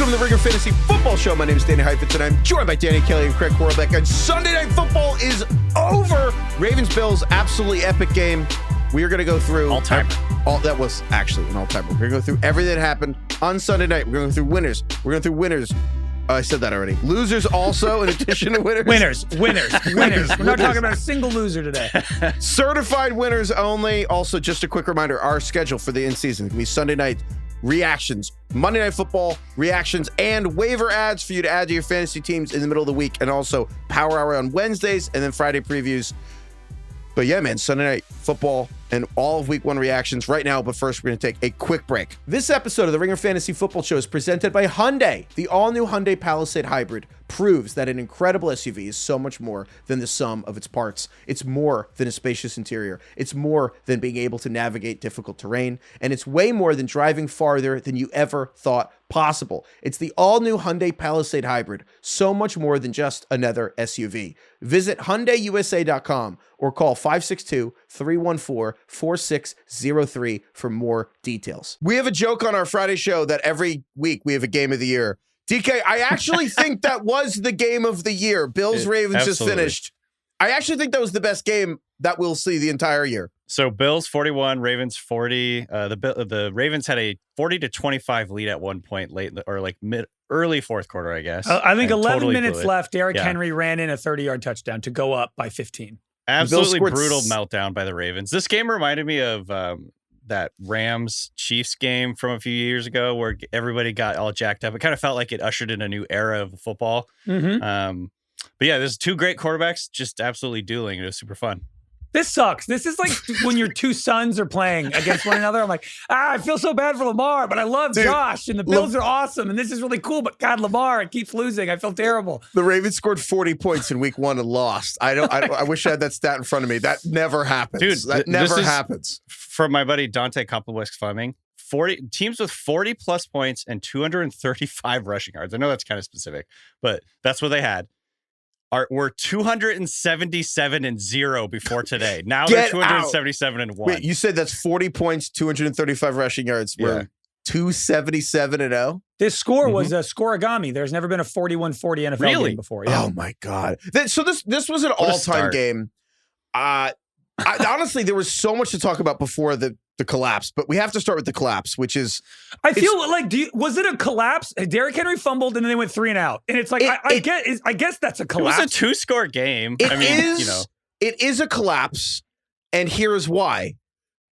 Welcome to the Ringer Fantasy Football Show. My name is Danny Heifetz, and I'm joined by Danny Kelly and Craig Horlbeck. And Sunday Night Football is over. Ravens-Bills, absolutely epic game. We are going to go through... All-timer. That was actually an all-timer. We're going to go through everything that happened on Sunday night. We're going to go through winners. We're going through winners. I said that already. Losers also, in addition to winners. Winners. We're not talking about a single loser today. Certified winners only. Also, just a quick reminder, our schedule for the in-season can be Sunday night reactions, Monday Night Football reactions, and waiver ads for you to add to your fantasy teams in the middle of the week, and also Power Hour on Wednesdays, and then Friday previews. But yeah, man, Sunday Night Football and all of Week 1 reactions right now. But first, we're going to take a quick break. This episode of the Ringer Fantasy Football Show is presented by Hyundai. The all-new Hyundai Palisade Hybrid proves that an incredible SUV is so much more than the sum of its parts. It's more than a spacious interior. It's more than being able to navigate difficult terrain. And it's way more than driving farther than you ever thought possible. It's the all-new Hyundai Palisade Hybrid. So much more than just another SUV. Visit HyundaiUSA.com or call 562-314-4603 for more details. We have a joke on our Friday show that every week we have a game of the year. DK, I actually think that was the game of the year. Bills-Ravens just finished. I actually think that was the best game that we'll see the entire year. So Bills 41, Ravens 40. The Ravens had a 40-25 lead at one point late in early fourth quarter, I guess. I think 11 totally minutes left. Derrick Henry ran in a 30-yard touchdown to go up by 15. Absolutely brutal meltdown by the Ravens. This game reminded me of that Rams-Chiefs game from a few years ago where everybody got all jacked up. It kind of felt like it ushered in a new era of football. Mm-hmm. But yeah, there's two great quarterbacks just absolutely dueling. It was super fun. This sucks. This is like when your two sons are playing against one another. I'm like, I feel so bad for Lamar, but I love Josh, and the Bills are awesome, and this is really cool, but God, Lamar, it keeps losing. I feel terrible. The Ravens scored 40 points in Week 1 and lost. I wish I had that stat in front of me. That never happens. Dude, that never happens. From my buddy Dante Kopelwick-Fleming, 40 teams with 40 plus points and 235 rushing yards. I know that's kind of specific, but that's what they had. We're 277-0 before today. Now they're 277-1. Wait, you said that's 40 points, 235 rushing yards. We're 277-0. This score was a scoregami. There's never been a 41-40 NFL game before. Yeah. Oh my God. So this was an all-time game. Honestly, there was so much to talk about before the collapse, but we have to start with the collapse, which is... I feel like, was it a collapse? Derrick Henry fumbled and then they went 3 and out. And it's like, I guess that's a collapse. It was a 2-score game. It is a collapse, and here's why.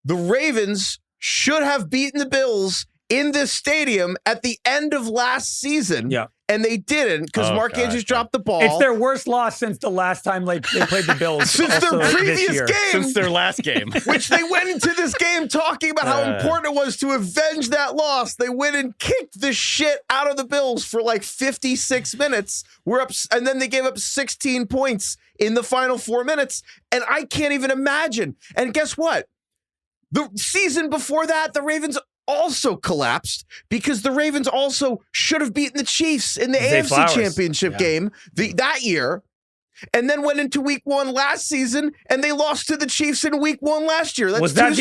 The Ravens should have beaten the Bills in this stadium at the end of last season. Yeah. And they didn't because Mark Andrews dropped the ball. It's their worst loss since the last time they played the Bills. Since their previous game. Since their last game. Which they went into this game talking about how important it was to avenge that loss. They went and kicked the shit out of the Bills for like 56 minutes. We're up, and then they gave up 16 points in the final 4 minutes. And I can't even imagine. And guess what? The season before that, the Ravens also collapsed because the Ravens also should have beaten the Chiefs in the AFC Championship game that year, and then went into Week 1 last season and they lost to the Chiefs in Week 1 last year. That's was that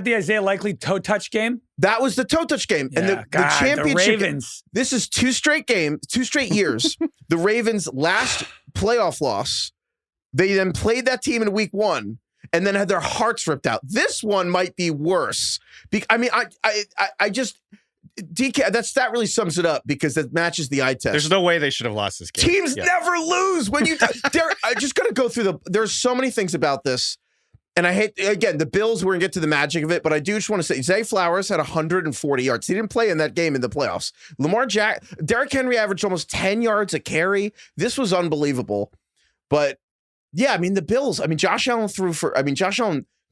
the Isaiah Likely toe touch game? That was the toe touch game. Yeah, and the championship. The Ravens. This is 2 straight years. The Ravens' last playoff loss. They then played that team in Week 1. And then had their hearts ripped out. This one might be worse. I just DK. That really sums it up because it matches the eye test. There's no way they should have lost this game. Teams never lose when you. I just got to go through there's so many things about this, and I hate again the Bills. We're gonna get to the magic of it, but I do just want to say Zay Flowers had 140 yards. He didn't play in that game in the playoffs. Derrick Henry averaged almost 10 yards a carry. This was unbelievable, but. Yeah, I mean, the Bills, Josh Allen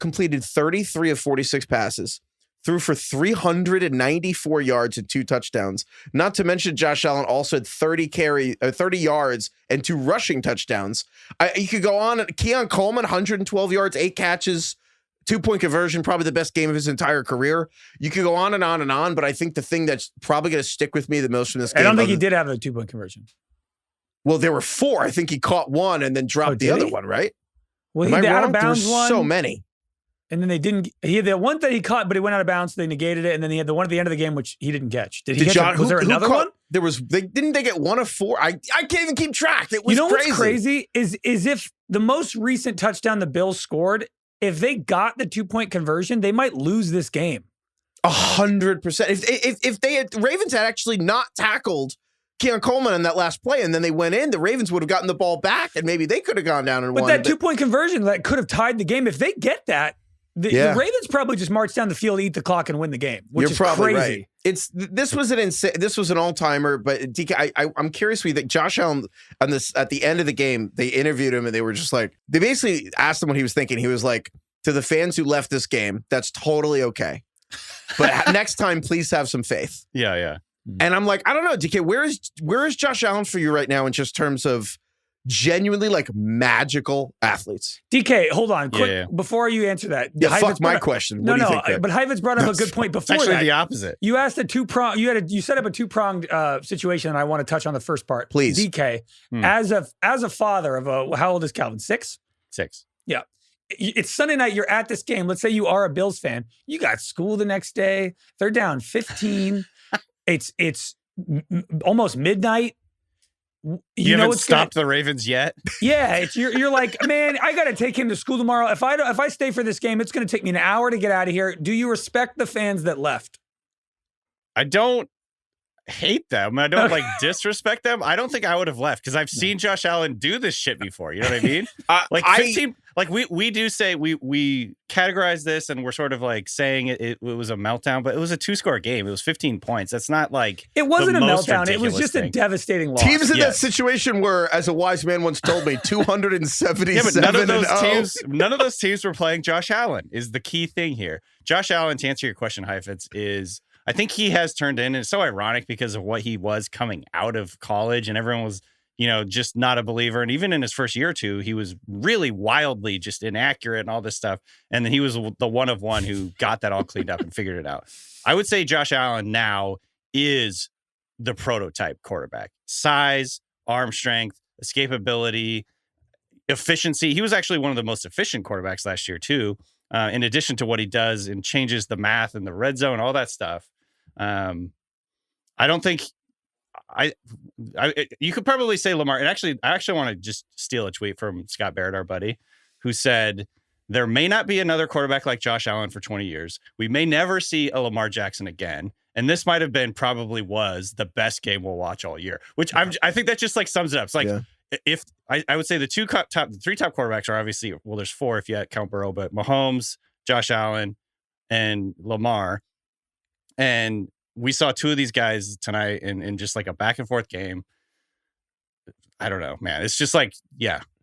completed 33 of 46 passes, threw for 394 yards and 2 touchdowns. Not to mention Josh Allen also had 30 yards and 2 rushing touchdowns. You could go on. Keon Coleman, 112 yards, 8 catches, 2-point conversion, probably the best game of his entire career. You could go on and on and on, but I think the thing that's probably going to stick with me the most from this game. I don't think he did have a 2-point conversion. Well, there were 4. I think he caught 1 and then dropped the other one, right? Well, he had out of bounds one. So many. And then they didn't. He had the one that he caught, but he went out of bounds. So they negated it, and then he had the one at the end of the game, which he didn't catch. Did he catch? Was there another one? Didn't they get 1 of 4? I can't even keep track. It was What's crazy is if the most recent touchdown the Bills scored, if they got the 2-point conversion, they might lose this game. 100%. If the Ravens had actually not tackled Keon Coleman on that last play and then they went in, the Ravens would have gotten the ball back and maybe they could have gone down and won. But that 2-point conversion that could have tied the game. If they get that, the Ravens probably just march down the field, eat the clock, and win the game. Which is probably crazy. Right. This was an all-timer. But DK, I'm curious. We think Josh Allen on this at the end of the game, they interviewed him and they were just like, they basically asked him what he was thinking. He was like, to the fans who left this game, that's totally okay. But next time, please have some faith. Yeah. And I'm like, I don't know, DK, where is Josh Allen for you right now in just terms of genuinely like magical athletes? DK, hold on, quick before you answer that. Fuck my question. What do you think, but Heifetz brought up a good point before actually that. The opposite. You asked a two-pronged. You set up a two-pronged situation, and I want to touch on the first part. Please, DK, as a father of how old is Calvin? 6? 6. Yeah. It's Sunday night. You're at this game. Let's say you are a Bills fan. You got school the next day. They're down 15. It's almost midnight. You haven't stopped the Ravens yet? Yeah, you're like, man, I got to take him to school tomorrow. If I stay for this game, it's going to take me an hour to get out of here. Do you respect the fans that left? I don't hate them. I don't disrespect them. I don't think I would have left because I've seen Josh Allen do this shit before. You know what I mean? 15. We do say we categorize this and we're sort of like saying it was a meltdown, but it was a 2-score game. It was 15 points. That's not like it wasn't a meltdown. It was just a devastating loss. Teams in that situation were, as a wise man once told me, 277. Yeah, but none of those teams were playing Josh Allen. Is the key thing here. Josh Allen, to answer your question, Heifetz, is I think he has turned in, and it's so ironic because of what he was coming out of college, and everyone was, just not a believer. And even in his first year or two, he was really wildly just inaccurate and all this stuff. And then he was the one of one who got that all cleaned up and figured it out. I would say Josh Allen now is the prototype quarterback. Size, arm strength, escapability, efficiency. He was actually one of the most efficient quarterbacks last year too. In addition to what he does and changes the math and the red zone, all that stuff. I don't think you could probably say Lamar. And I actually want to just steal a tweet from Scott Barrett, our buddy, who said, there may not be another quarterback like Josh Allen for 20 years. We may never see a Lamar Jackson again. And this might have been was the best game we'll watch all year, which I think that just like sums it up. It's like, if I would say the three top quarterbacks are obviously, well, there's 4 if you count Burrow, but Mahomes, Josh Allen, and Lamar. And we saw 2 of these guys tonight in just like a back and forth game. I don't know, man. It's just like,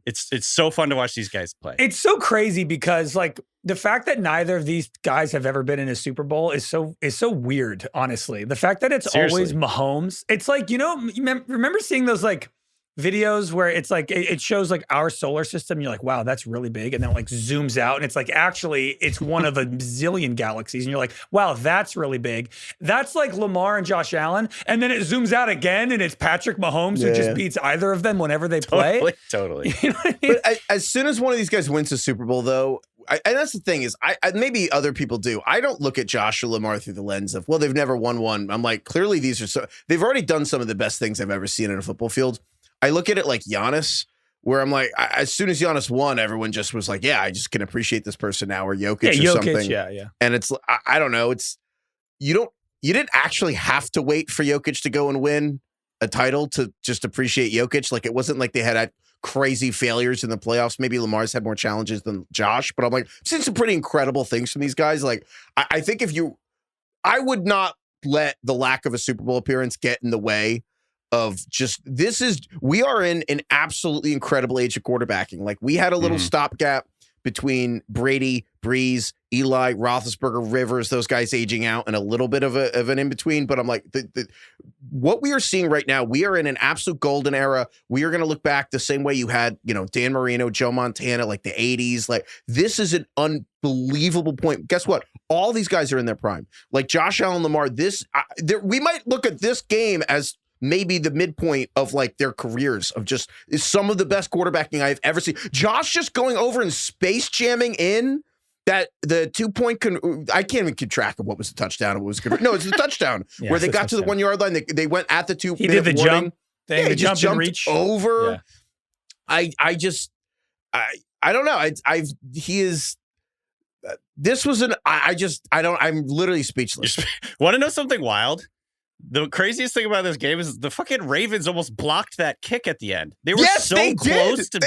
it's so fun to watch these guys play. It's so crazy because like the fact that neither of these guys have ever been in a Super Bowl is so weird, honestly. The fact that it's always Mahomes. It's like, remember seeing those like videos where it's like it shows like our solar system. You're like, wow, that's really big, and then it like zooms out, and it's like actually it's one of a zillion galaxies, and you're like, wow, that's really big. That's like Lamar and Josh Allen, and then it zooms out again, and it's Patrick Mahomes who just beats either of them whenever they play. Totally. You know what I mean? But as soon as one of these guys wins the Super Bowl, though, and that's the thing is, I maybe other people do. I don't look at Josh or Lamar through the lens of, well, they've never won one. I'm like, clearly they've already done some of the best things I've ever seen in a football field. I look at it like Giannis, where I'm like, as soon as Giannis won, everyone just was like, yeah, I just can appreciate this person now, or Jokic or something. Yeah. And it's, I don't know. You didn't actually have to wait for Jokic to go and win a title to just appreciate Jokic. Like, it wasn't like they had crazy failures in the playoffs. Maybe Lamar's had more challenges than Josh, but I'm like, I've seen some pretty incredible things from these guys. Like, I think I would not let the lack of a Super Bowl appearance get in the way of we are in an absolutely incredible age of quarterbacking. Like, we had a little stopgap between Brady, Breeze, Eli, Roethlisberger, Rivers, those guys aging out, and a little bit of an in-between. But I'm like, what we are seeing right now, we are in an absolute golden era. We are going to look back the same way you had, Dan Marino, Joe Montana, like the 80s. Like, this is an unbelievable point. Guess what? All these guys are in their prime. Like Josh Allen, Lamar, we might look at this game as maybe the midpoint of like their careers of just is some of the best quarterbacking I've ever seen. Josh just going over and space jamming in that the 2-point, I can't even keep track of what was the touchdown. What was no, it's the touchdown where they got to the 1 yard line. They went at the 2 minute He did the warning. jump thing. Yeah, he just jumped reach over. Yeah. I don't know. He is. This was I'm literally speechless. Want to know something wild? The craziest thing about this game is the fucking Ravens almost blocked that kick at the end. They were close to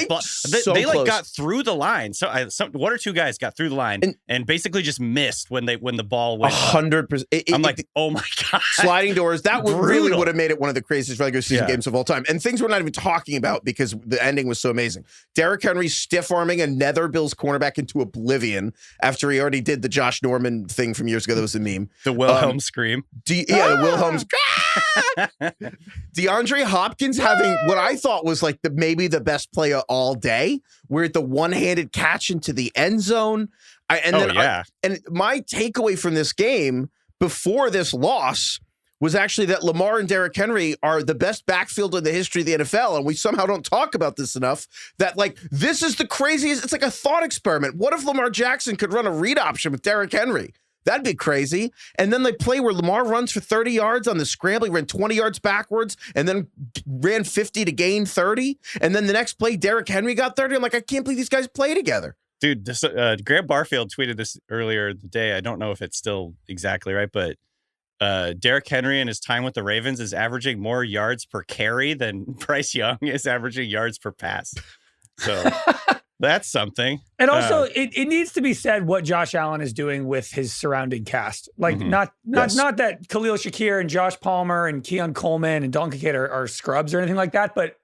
they like got through the line. So one or two guys got through the line and basically just missed when the ball went 100%. I'm like, oh my God. Sliding doors. That really would have made it one of the craziest regular season games of all time. And things we're not even talking about because the ending was so amazing. Derrick Henry stiff-arming another Bills cornerback into oblivion after he already did the Josh Norman thing from years ago. That was a meme. The Wilhelm scream. The Wilhelm DeAndre Hopkins having what I thought was like maybe the best play all day, where the one-handed catch into the end zone. And my takeaway from this game before this loss was actually that Lamar and Derrick Henry are the best backfield in the history of the NFL, and we somehow don't talk about this enough. That like this is the craziest. It's like a thought experiment. What if Lamar Jackson could run a read option with Derrick Henry? That'd be crazy. And then they play where Lamar runs for 30 yards on the scramble. He ran 20 yards backwards and then ran 50 to gain 30. And then the next play, Derrick Henry got 30. I'm like, I can't believe these guys play together. Dude, this, Graham Barfield tweeted this earlier today. I don't know if it's still exactly right, but Derrick Henry in his time with the Ravens is averaging more yards per carry than Bryce Young is averaging yards per pass. So... That's something. And also, it needs to be said what Josh Allen is doing with his surrounding cast. Like, not that Khalil Shakir and Josh Palmer and Keon Coleman and Donkey Kid are scrubs or anything like that, but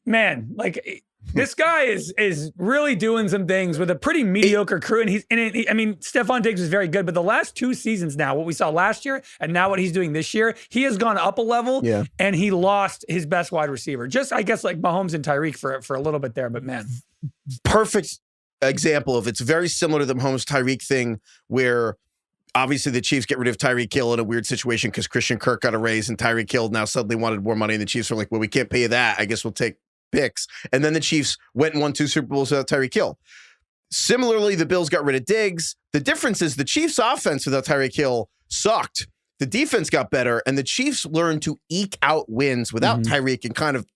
man, like this guy is really doing some things with a pretty mediocre crew. And I mean, Stephon Diggs is very good, but the last 2 seasons now, what we saw last year and now what he's doing this year, he has gone up a level and he lost his best wide receiver. Just, I guess, like Mahomes and Tyreek for a little bit there, but man. Perfect example of it's very similar to the Mahomes Tyreek thing where obviously the Chiefs get rid of Tyreek Hill in a weird situation because Christian Kirk got a raise and Tyreek Hill now suddenly wanted more money and the Chiefs were like, well, we can't pay you that. I guess we'll take picks. And then the Chiefs went and won 2 Super Bowls without Tyreek Hill. Similarly, the Bills got rid of Diggs. The difference is the Chiefs' offense without Tyreek Hill sucked. The defense got better, and the Chiefs learned to eke out wins without Tyreek and kind of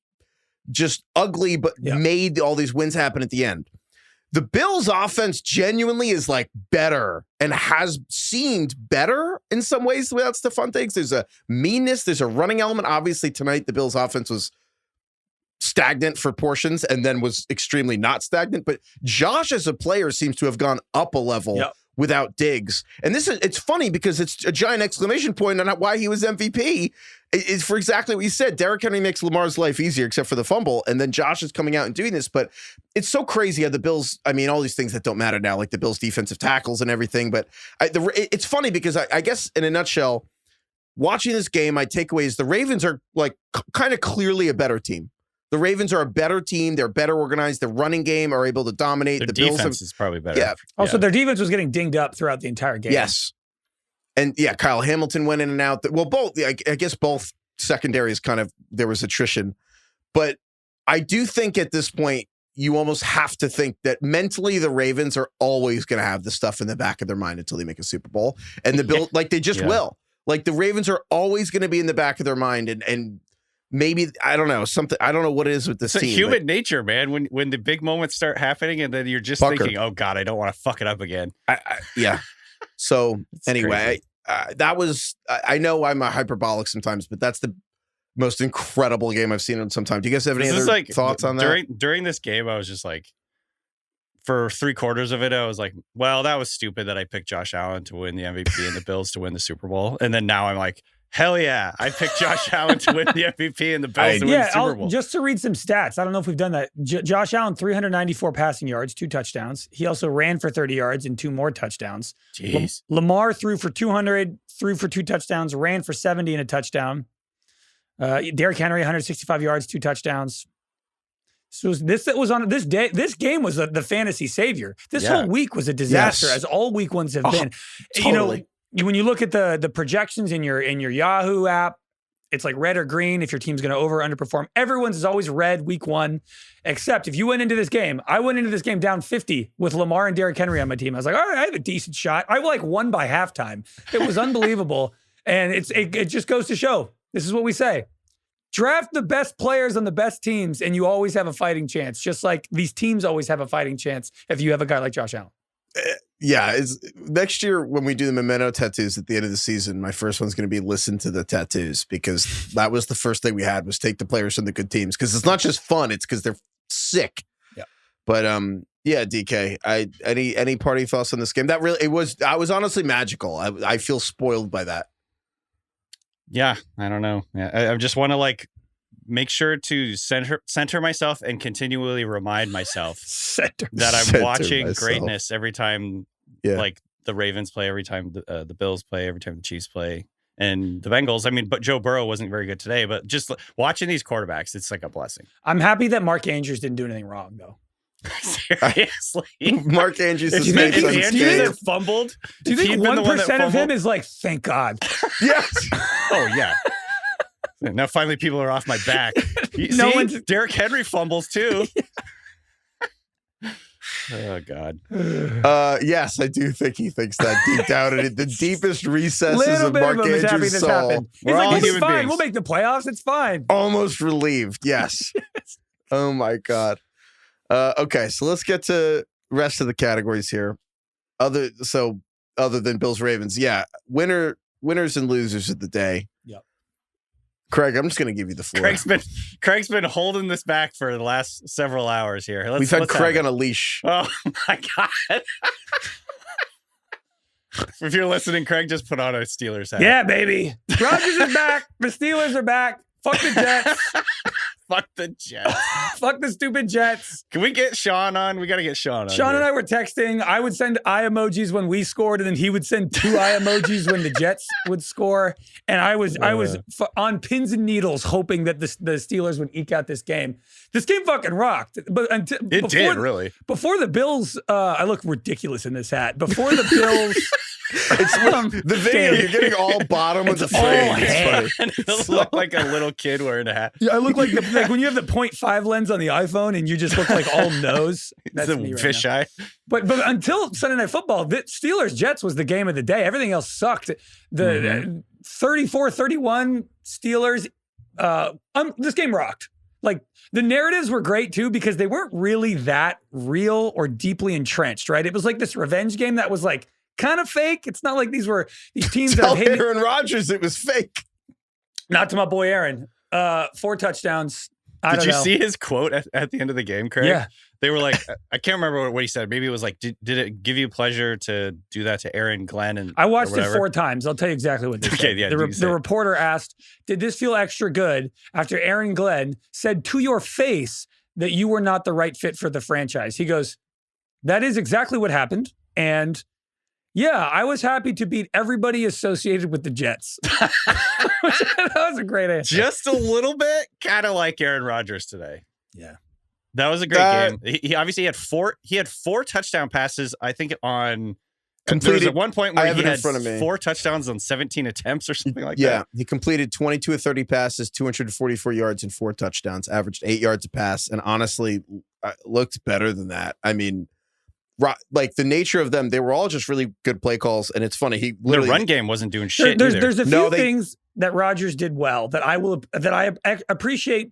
just ugly, but made all these wins happen at the end. The Bills' offense genuinely is like better and has seemed better in some ways without Stephon Diggs. There's a meanness, there's a running element. Obviously, tonight the Bills' offense was stagnant for portions and then was extremely not stagnant. But Josh as a player seems to have gone up a level without Diggs. And it's funny because it's a giant exclamation point on why he was MVP. It's for exactly what you said. Derrick Henry makes Lamar's life easier except for the fumble. And then Josh is coming out and doing this. But it's so crazy how the Bills, I mean, all these things that don't matter now, like the Bills' defensive tackles and everything. But it's funny because I guess in a nutshell, watching this game, my takeaway is the Ravens are like kind of clearly a better team. The Ravens are a better team. They're better organized. Their running game are able to dominate. Their the defense Bills is probably better. Yeah. Also, their defense was getting dinged up throughout the entire game. Yes. And Kyle Hamilton went in and out. Well, both, I guess both secondaries kind of, there was attrition. But I do think at this point, you almost have to think that mentally the Ravens are always going to have the stuff in the back of their mind until they make a Super Bowl. And the Bills, like they just will. Like the Ravens are always going to be in the back of their mind and maybe, I don't know, something. I don't know what it is with this team. It's human nature, man. When the big moments start happening and then you're just thinking, oh, God, I don't want to fuck it up again. So anyway, that was, I know I'm a hyperbolic sometimes, but that's the most incredible game I've seen in some time. Do you guys have any other thoughts on that? During this game, I was just like, for 3/4 of it, I was like, well, that was stupid that I picked Josh Allen to win the MVP and the Bills to win the Super Bowl. And then now I'm like, hell yeah, I picked Josh Allen to win the MVP and the Bills to win the Super Bowl. Just to read some stats, I don't know if we've done that. Josh Allen, 394 passing yards, 2 touchdowns. He also ran for 30 yards and 2 more touchdowns. Jeez. Lamar threw for 200, threw for 2 touchdowns, ran for 70 and a touchdown. Derrick Henry, 165 yards, 2 touchdowns. So this game was the fantasy savior. This whole week was a disaster, as all week ones have been. Totally. When you look at the projections in your Yahoo app, It's like red or green if your team's going to over or underperform. Everyone's is always red week 1, except if you went into this game. I went into this game down 50 with Lamar and Derrick Henry on my team. I was like, all right, I have a decent shot. I won by halftime. It was unbelievable. And it just goes to show, this is what we say. Draft the best players on the best teams, and you always have a fighting chance, just like these teams always have a fighting chance if you have a guy like Josh Allen. Yeah, next year when we do the memento tattoos at the end of the season, my first one's going to be listen to the tattoos, because that was the first thing we had, was take the players from the good teams, because it's not just fun, it's because they're sick. Yeah. But yeah, DK, any party thoughts on this game? That really, I was honestly magical. I feel spoiled by that. Yeah, I don't know. Yeah, I just want to like make sure to center myself and continually remind myself that I'm watching greatness every time, like the Ravens play, every time the Bills play, every time the Chiefs play, and the Bengals. I mean, but Joe Burrow wasn't very good today, but just watching these quarterbacks, it's like a blessing. I'm happy that Mark Andrews didn't do anything wrong, though. Seriously, Mark Andrews is Andrews fumbled. Do you think 1% of him is like, thank God? Yes. Oh yeah. Now finally people are off my back. Derrick Henry fumbles too. Oh God. Yes, I do think he thinks that deep down in the deepest recesses of Mark Andrews' soul. He's like, it's fine. We'll make the playoffs. It's fine. Almost relieved. Yes. Oh my God. Okay, so let's get to rest of the categories here. Other than Bills Ravens, yeah, winners and losers of the day. Yep. Craig, I'm just going to give you the floor. Craig's been holding this back for the last several hours here. We've had Craig on a leash. Oh my God. If you're listening, Craig just put on a Steelers hat. Yeah, baby. Rodgers is back. The Steelers are back. Fuck the Jets. Fuck the Jets. Fuck the stupid Jets. Can we get Shawn on? We got to get Shawn on. Shawn and I were texting. I would send eye emojis when we scored, and then he would send 2 eye emojis when the Jets would score. And I was on pins and needles hoping that the Steelers would eke out this game. This game fucking rocked. But it did, really. Before the Bills, I look ridiculous in this hat. Before the Bills... It's the video. You're getting all bottom of the frame. It's funny. It look like a little kid wearing a hat. Yeah, I look like when you have the 0.5 lens on the iPhone and you just look like all nose. That's me right fish now. Eye. But until Sunday Night Football, the Steelers Jets was the game of the day. Everything else sucked. The 34-31 Steelers. This game rocked. Like the narratives were great too, because they weren't really that real or deeply entrenched. Right? It was like this revenge game that was like kind of fake. It's not like these teams that hated Aaron Rodgers. It was fake. Not to my boy Aaron. 4 touchdowns. Did you see his quote at the end of the game, Craig? Yeah. They were like, I can't remember what he said. Maybe it was like, did it give you pleasure to do that to Aaron Glenn? And I watched it 4 times. I'll tell you exactly what they said. Okay, yeah, the reporter asked, did this feel extra good after Aaron Glenn said to your face that you were not the right fit for the franchise? He goes, that is exactly what happened. And yeah, I was happy to beat everybody associated with the Jets. That was a great answer. Just a little bit, kind of like Aaron Rodgers today. Yeah. That was a great game. He obviously had 4 touchdown passes, I think, on completed. There was at one point where he had 4 touchdowns on 17 attempts or something like that. Yeah, he completed 22 of 30 passes, 244 yards and 4 touchdowns, averaged 8 yards a pass, and honestly looked better than that. I mean, like the nature of them, they were all just really good play calls, and it's funny. He literally, the run game wasn't doing shit. There's a few things that Rodgers did well that I appreciate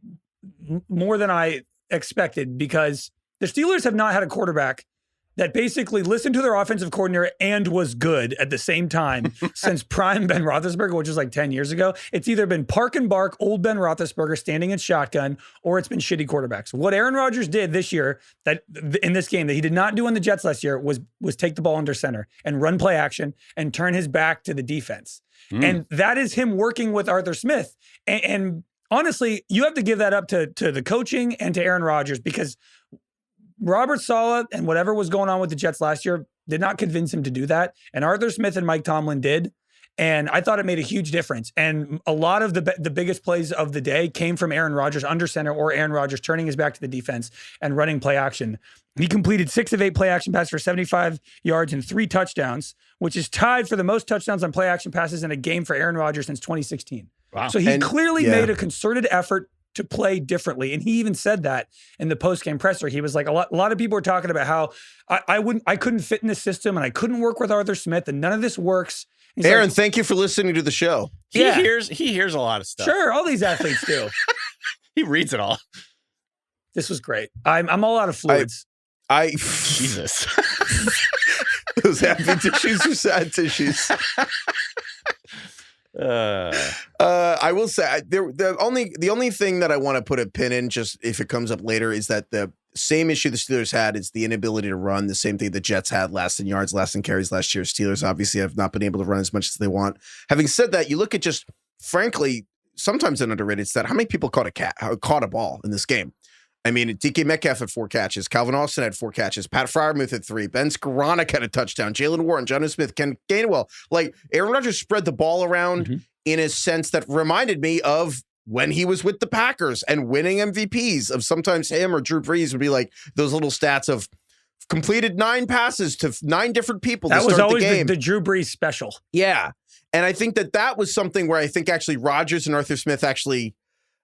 more than I expected, because the Steelers have not had a quarterback that basically listened to their offensive coordinator and was good at the same time since prime Ben Roethlisberger, which was like 10 years ago. It's either been park and bark, old Ben Roethlisberger standing in shotgun, or it's been shitty quarterbacks. What Aaron Rodgers did this year, that in this game that he did not do on the Jets last year, was take the ball under center and run play action and turn his back to the defense. And that is him working with Arthur Smith. And honestly, you have to give that up to the coaching and to Aaron Rodgers, because Robert Saleh and whatever was going on with the Jets last year did not convince him to do that. And Arthur Smith and Mike Tomlin did. And I thought it made a huge difference. And a lot of the biggest plays of the day came from Aaron Rodgers under center, or Aaron Rodgers turning his back to the defense and running play action. He completed 6 of 8 play action passes for 75 yards and 3 touchdowns, which is tied for the most touchdowns on play action passes in a game for Aaron Rodgers since 2016. Wow. So he clearly made a concerted effort to play differently. And he even said that in the post-game presser. He was like, a lot of people were talking about how I couldn't fit in the system and I couldn't work with Arthur Smith and none of this works. He's Aaron, like, thank you for listening to the show. He hears a lot of stuff. Sure, all these athletes do. He reads it all. This was great. I'm all out of fluids. Jesus. Those happy tissues or sad tissues? I will say the only thing that I want to put a pin in, just if it comes up later, is that the same issue the Steelers had is the inability to run. The same thing the Jets had last in yards, last in carries last year. Steelers obviously have not been able to run as much as they want. Having said that, you look at just frankly sometimes an underrated stat. How many people caught a ball in this game? I mean, DK Metcalf had 4 catches. Calvin Austin had 4 catches. Pat Freiermuth had 3. Ben Skoranek had a touchdown. Jalen Warren, Jonnu Smith, Ken Gainwell. Like, Aaron Rodgers spread the ball around in a sense that reminded me of when he was with the Packers and winning MVPs. Of sometimes him or Drew Brees would be like those little stats of completed 9 passes to 9 different people to start the game. That was always the Drew Brees special. Yeah. And I think that was something where I think actually Rodgers and Arthur Smith actually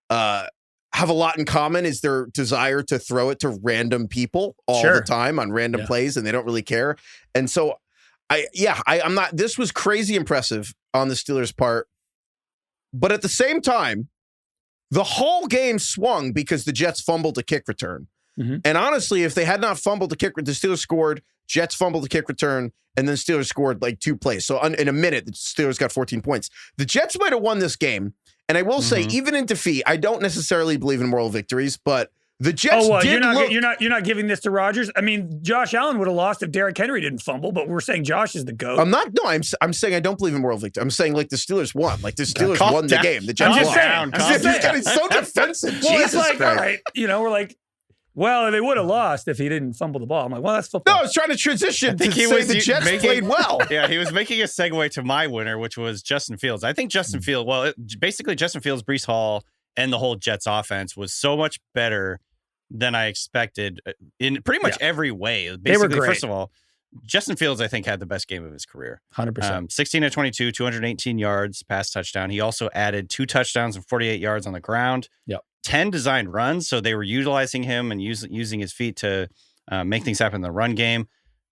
have a lot in common, is their desire to throw it to random people all the time on random plays, and they don't really care. And so I'm not, this was crazy impressive on the Steelers' part. But at the same time, the whole game swung because the Jets fumbled a kick return. And honestly, if they had not fumbled the kick, the Steelers scored, Jets fumbled the kick return, and then Steelers scored like 2 plays. So in a minute, the Steelers got 14 points. The Jets might have won this game. And I will say, even in defeat, I don't necessarily believe in moral victories, but the Jets you're not giving this to Rodgers. I mean, Josh Allen would have lost if Derrick Henry didn't fumble, but we're saying Josh is the GOAT. I'm saying I don't believe in moral victory. I'm saying like the Steelers won. Like the Steelers won the game. The Jets won. I'm just saying. He's getting so defensive. Well, Jesus it's like, Christ. all right, we're like, well, they would have lost if he didn't fumble the ball. I'm like, well, that's football. No, I was trying to transition to say the Jets played well. Yeah, he was making a segue to my winner, which was Justin Fields. I think Justin Fields, basically Justin Fields, Breece Hall, and the whole Jets offense was so much better than I expected in pretty much every way. Basically, they were great. First of all, Justin Fields, I think, had the best game of his career. 100%. 16 to 22, 218 yards, pass touchdown. He also added 2 touchdowns and 48 yards on the ground. Yep. 10 designed runs, so they were utilizing him and using his feet to make things happen in the run game.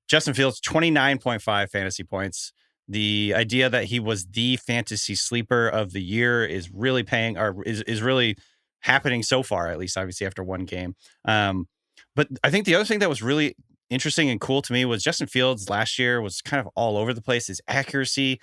Justin Fields, 29.5 fantasy points. The idea that he was the fantasy sleeper of the year is really is really happening so far, at least obviously after one game. But I think the other thing that was really interesting and cool to me was Justin Fields last year was kind of all over the place. His accuracy,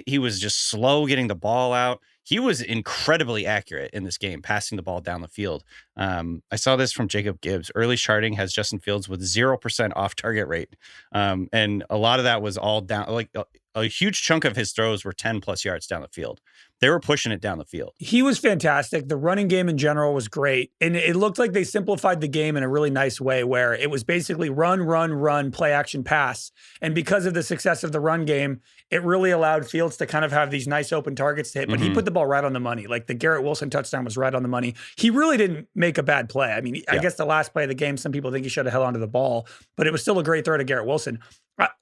he was just slow getting the ball out. He was incredibly accurate in this game, passing the ball down the field. I saw this from Jacob Gibbs. Early charting has Justin Fields with 0% off target rate. And a lot of that was all down, like a huge chunk of his throws were 10 plus yards down the field. They were pushing it down the field. He was fantastic. The running game in general was great. And it looked like they simplified the game in a really nice way where it was basically run, play action, pass. And because of the success of the run game, it really allowed Fields to kind of have these nice open targets to hit. But he put the ball right on the money. Like the Garrett Wilson touchdown was right on the money. He really didn't make a bad play. I mean, I guess the last play of the game, some people think he should have held onto the ball, but it was still a great throw to Garrett Wilson.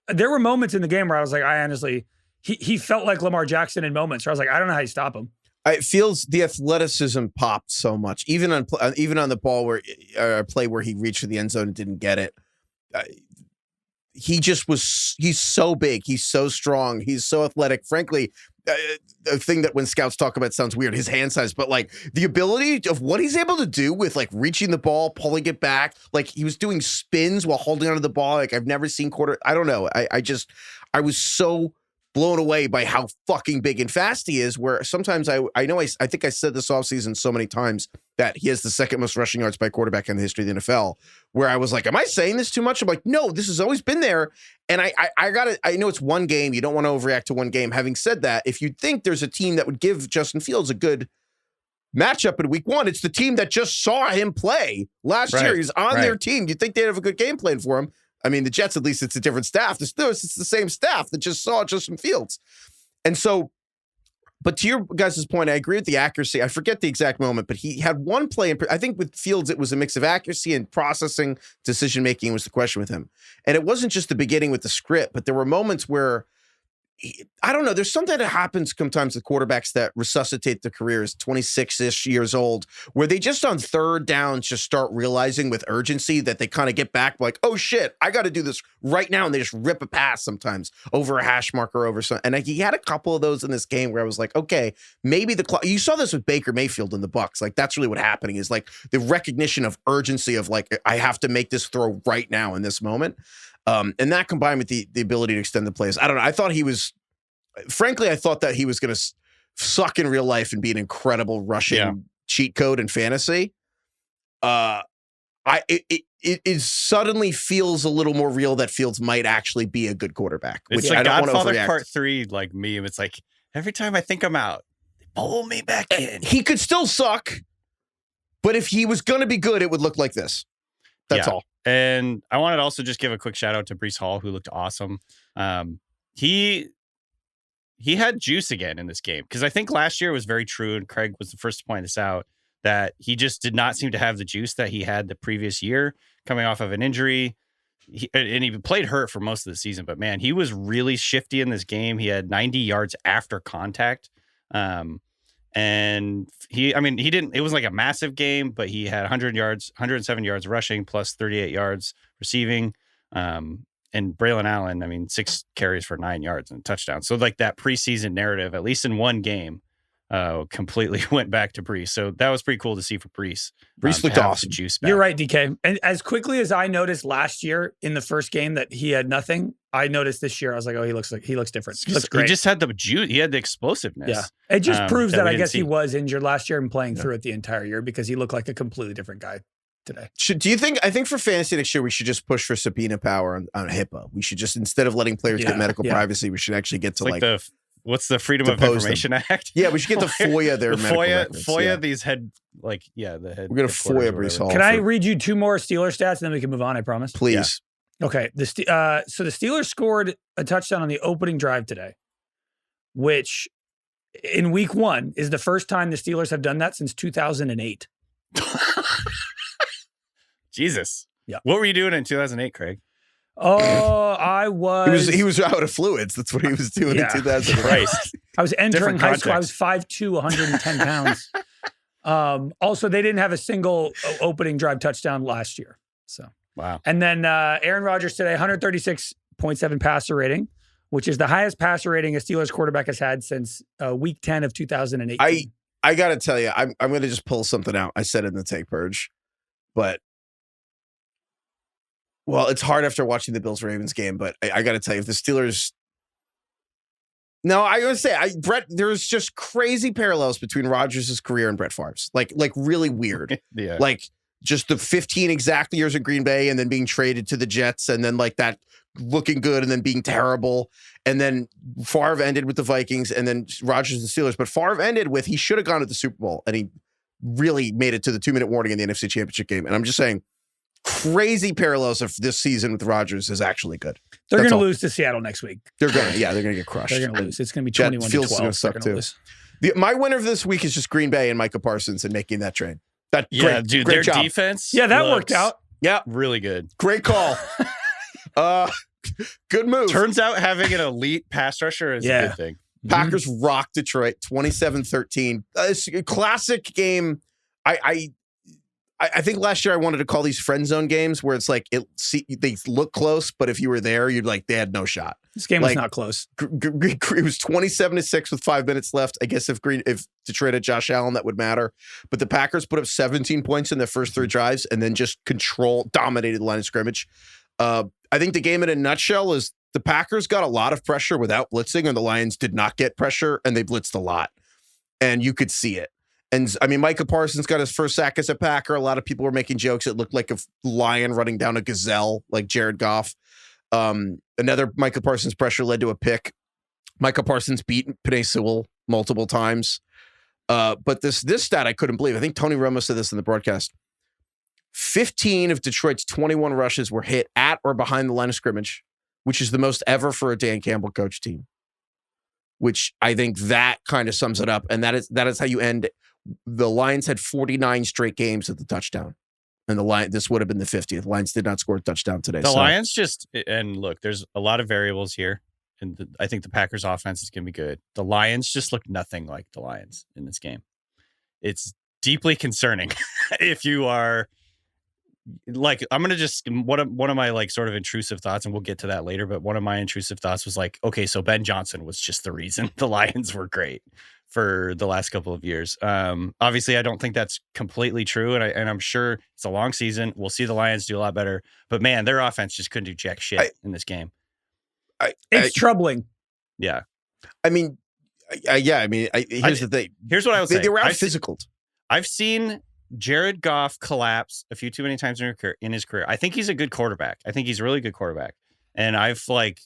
There were moments in the game where I was like, I honestly... He felt like Lamar Jackson in moments where I was like, I don't know how you stop him. It feels the athleticism popped so much, even on the ball where play where he reached for the end zone and didn't get it. He just was. He's so big. He's so strong. He's so athletic. Frankly, a thing that when scouts talk about sounds weird. His hand size, but like the ability of what he's able to do with like reaching the ball, pulling it back. Like he was doing spins while holding onto the ball. Like I've never seen I don't know. I was so blown away by how fucking big and fast he is, where sometimes I think I said this offseason so many times that he has the second most rushing yards by quarterback in the history of the NFL, where I was like, am I saying this too much? I'm like, no, this has always been there. And I know it's one game. You don't want to overreact to one game. Having said that, if you think there's a team that would give Justin Fields a good matchup in week 1, it's the team that just saw him play last year. He's on their team. You think they'd have a good game plan for him? I mean, the Jets, at least it's a different staff. The Steelers, it's the same staff that just saw Justin Fields. And so, but to your guys' point, I agree with the accuracy. I forget the exact moment, but he had one play. I think with Fields, it was a mix of accuracy and processing. Decision-making was the question with him. And it wasn't just the beginning with the script, but there were moments where I don't know. There's something that happens sometimes with quarterbacks that resuscitate their careers, 26-ish years old, where they just on third downs just start realizing with urgency that they kind of get back like, oh shit, I got to do this right now. And they just rip a pass sometimes over a hash marker over something. And he had a couple of those in this game where I was like, okay, maybe the clock. You saw this with Baker Mayfield in the Bucs. Like that's really what happening is like the recognition of urgency of like, I have to make this throw right now in this moment. And that combined with the ability to extend the plays. I don't know. I thought I thought that he was going to suck in real life and be an incredible rushing cheat code in fantasy. It suddenly feels a little more real that Fields might actually be a good quarterback. It's which like I don't Godfather want to overreact. Part 3 like meme. It's like every time I think I'm out, they pull me back in. He could still suck, but if he was going to be good, it would look like this. That's all. And I wanted to also just give a quick shout out to Breece Hall, who looked awesome. He had juice again in this game because I think last year was very true, and Craig was the first to point this out, that he just did not seem to have the juice that he had the previous year coming off of an injury. And he played hurt for most of the season, but man, he was really shifty in this game. He had 90 yards after contact. And it was like a massive game, but he had 107 yards rushing plus 38 yards receiving. And Braylon Allen, 6 carries for 9 yards and a touchdown. So like that preseason narrative, at least in one game, completely went back to Breece. So that was pretty cool to see for Breece. Breece looked awesome. Juice back. You're right, DK. And as quickly as I noticed last year in the first game that he had nothing, I noticed this year. I was like, oh, he looks different. He looks great. He just had the juice. He had the explosiveness. Yeah. It just proves that I guess see. he was injured last year and playing through it the entire year because he looked like a completely different guy today. I think for fantasy next year, we should just push for subpoena power on HIPAA. We should just, instead of letting players get medical privacy, we should actually get to what's the Freedom of Information Act? Yeah, we should get the FOIA their medical records. FOIA these head, the head. We're going to FOIA Breece Hall. Can I read you 2 more Steelers stats and then we can move on, I promise? Please. Yeah. Okay. So the Steelers scored a touchdown on the opening drive today, which in week 1 is the first time the Steelers have done that since 2008. Jesus. Yeah. What were you doing in 2008, Craig? Oh, I was. He was out of fluids. That's what he was doing in 2000. Christ. I was entering Different high school. I context. was 5'2", 110 pounds. Also, they didn't have a single opening drive touchdown last year. So wow. And then Aaron Rodgers today, 136.7 passer rating, which is the highest passer rating a Steelers quarterback has had since week 10 of 2018. I got to tell you, I'm going to just pull something out. I said in the Take Purge, but. Well, it's hard after watching the Bills-Ravens game, but I got to tell you, if the Steelers... No, I gotta say, there's just crazy parallels between Rodgers' career and Brett Favre's. Like really weird. Yeah. Like just the 15 exact years in Green Bay and then being traded to the Jets and then like that looking good and then being terrible. And then Favre ended with the Vikings and then Rodgers and the Steelers. But Favre ended with, he should have gone to the Super Bowl and he really made it to the 2-minute warning in the NFC Championship game. And I'm just saying, crazy parallels of this season with Rodgers is actually good. They're going to lose to Seattle next week. They're going to get crushed. They're going to lose. It's going to be 21-12. Going to suck too. My winner of this week is just Green Bay and Micah Parsons and making that trade. Great their job. Defense. Yeah, that worked out. Yeah, really good. Great call. Good move. Turns out having an elite pass rusher is a good thing. Packers rocked Detroit 27-13. Classic game. I think last year I wanted to call these friend zone games where it's like they look close, but if you were there, you'd like they had no shot. This game was not close. It was 27-6 with 5 minutes left. I guess if Detroit had Josh Allen, that would matter. But the Packers put up 17 points in their first 3 drives and then just dominated the line of scrimmage. I think the game in a nutshell is the Packers got a lot of pressure without blitzing, and the Lions did not get pressure, and they blitzed a lot, and you could see it. And I mean, Micah Parsons got his first sack as a Packer. A lot of people were making jokes. It looked like a lion running down a gazelle, like Jared Goff. Another Micah Parsons pressure led to a pick. Micah Parsons beat Penei Sewell multiple times. But this stat I couldn't believe. I think Tony Romo said this in the broadcast. 15 of Detroit's 21 rushes were hit at or behind the line of scrimmage, which is the most ever for a Dan Campbell coach team. Which I think that kind of sums it up. And that is how you end. The Lions had 49 straight games at the touchdown. And this would have been the 50th. The Lions did not score a touchdown today. The Lions and look, there's a lot of variables here and I think the Packers offense is going to be good. The Lions just look nothing like the Lions in this game. It's deeply concerning if you are like, I'm going to just, one of my like sort of intrusive thoughts, and we'll get to that later, but one of my intrusive thoughts was like, okay, so Ben Johnson was just the reason the Lions were great for the last couple of years. Obviously I don't think that's completely true. And I'm sure it's a long season. We'll see the Lions do a lot better, but man, their offense just couldn't do jack shit in this game. It's troubling. Yeah. I mean, here's the thing. Here's what I would say. They were out physical. I've seen Jared Goff collapse a few too many times in his career. I think he's a good quarterback. I think he's a really good quarterback. And I've like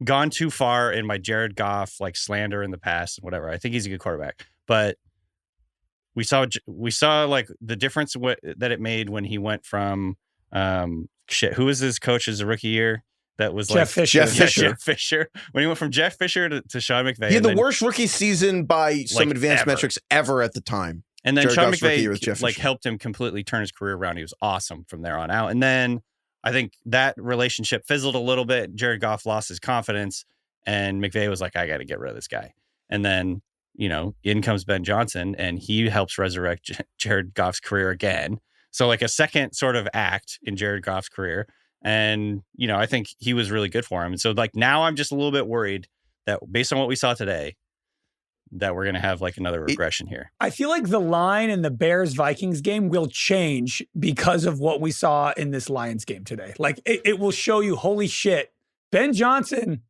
gone too far in my Jared Goff like slander in the past and whatever. I think he's a good quarterback. But we saw like the difference that it made when he went from who was his coach as a rookie year? That was Jeff Fisher. Jeff Fisher. When he went from Jeff Fisher to Sean McVay. He had the worst rookie season by some advanced metrics ever at the time. And then Sean McVay like helped him completely turn his career around. He was awesome from there on out. And then I think that relationship fizzled a little bit. Jared Goff lost his confidence, and McVay was like, I got to get rid of this guy. And then, in comes Ben Johnson, and he helps resurrect Jared Goff's career again. So like a second sort of act in Jared Goff's career. And, I think he was really good for him. And so like now I'm just a little bit worried that based on what we saw today, that we're going to have like another regression here. I feel like the line in the Bears-Vikings game will change because of what we saw in this Lions game today. Like it will show you, holy shit, Ben Johnson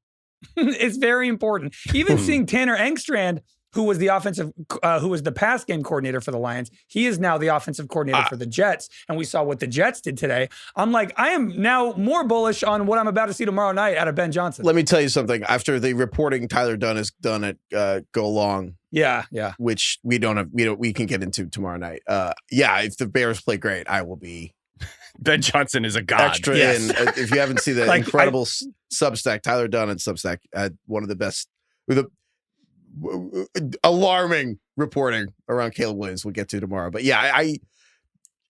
is very important. Even seeing Tanner Engstrand, who was the pass game coordinator for the Lions, he is now the offensive coordinator for the Jets. And we saw what the Jets did today. I'm like, I am now more bullish on what I'm about to see tomorrow night out of Ben Johnson. Let me tell you something. After the reporting Tyler Dunn has done at Go Long. Yeah. Which we can get into tomorrow night. If the Bears play great, I will be. Ben Johnson is a god. Extra in. If you haven't seen the incredible Substack, Tyler Dunn and Substack, one of the best, with alarming reporting around Caleb Williams we'll get to tomorrow. But yeah,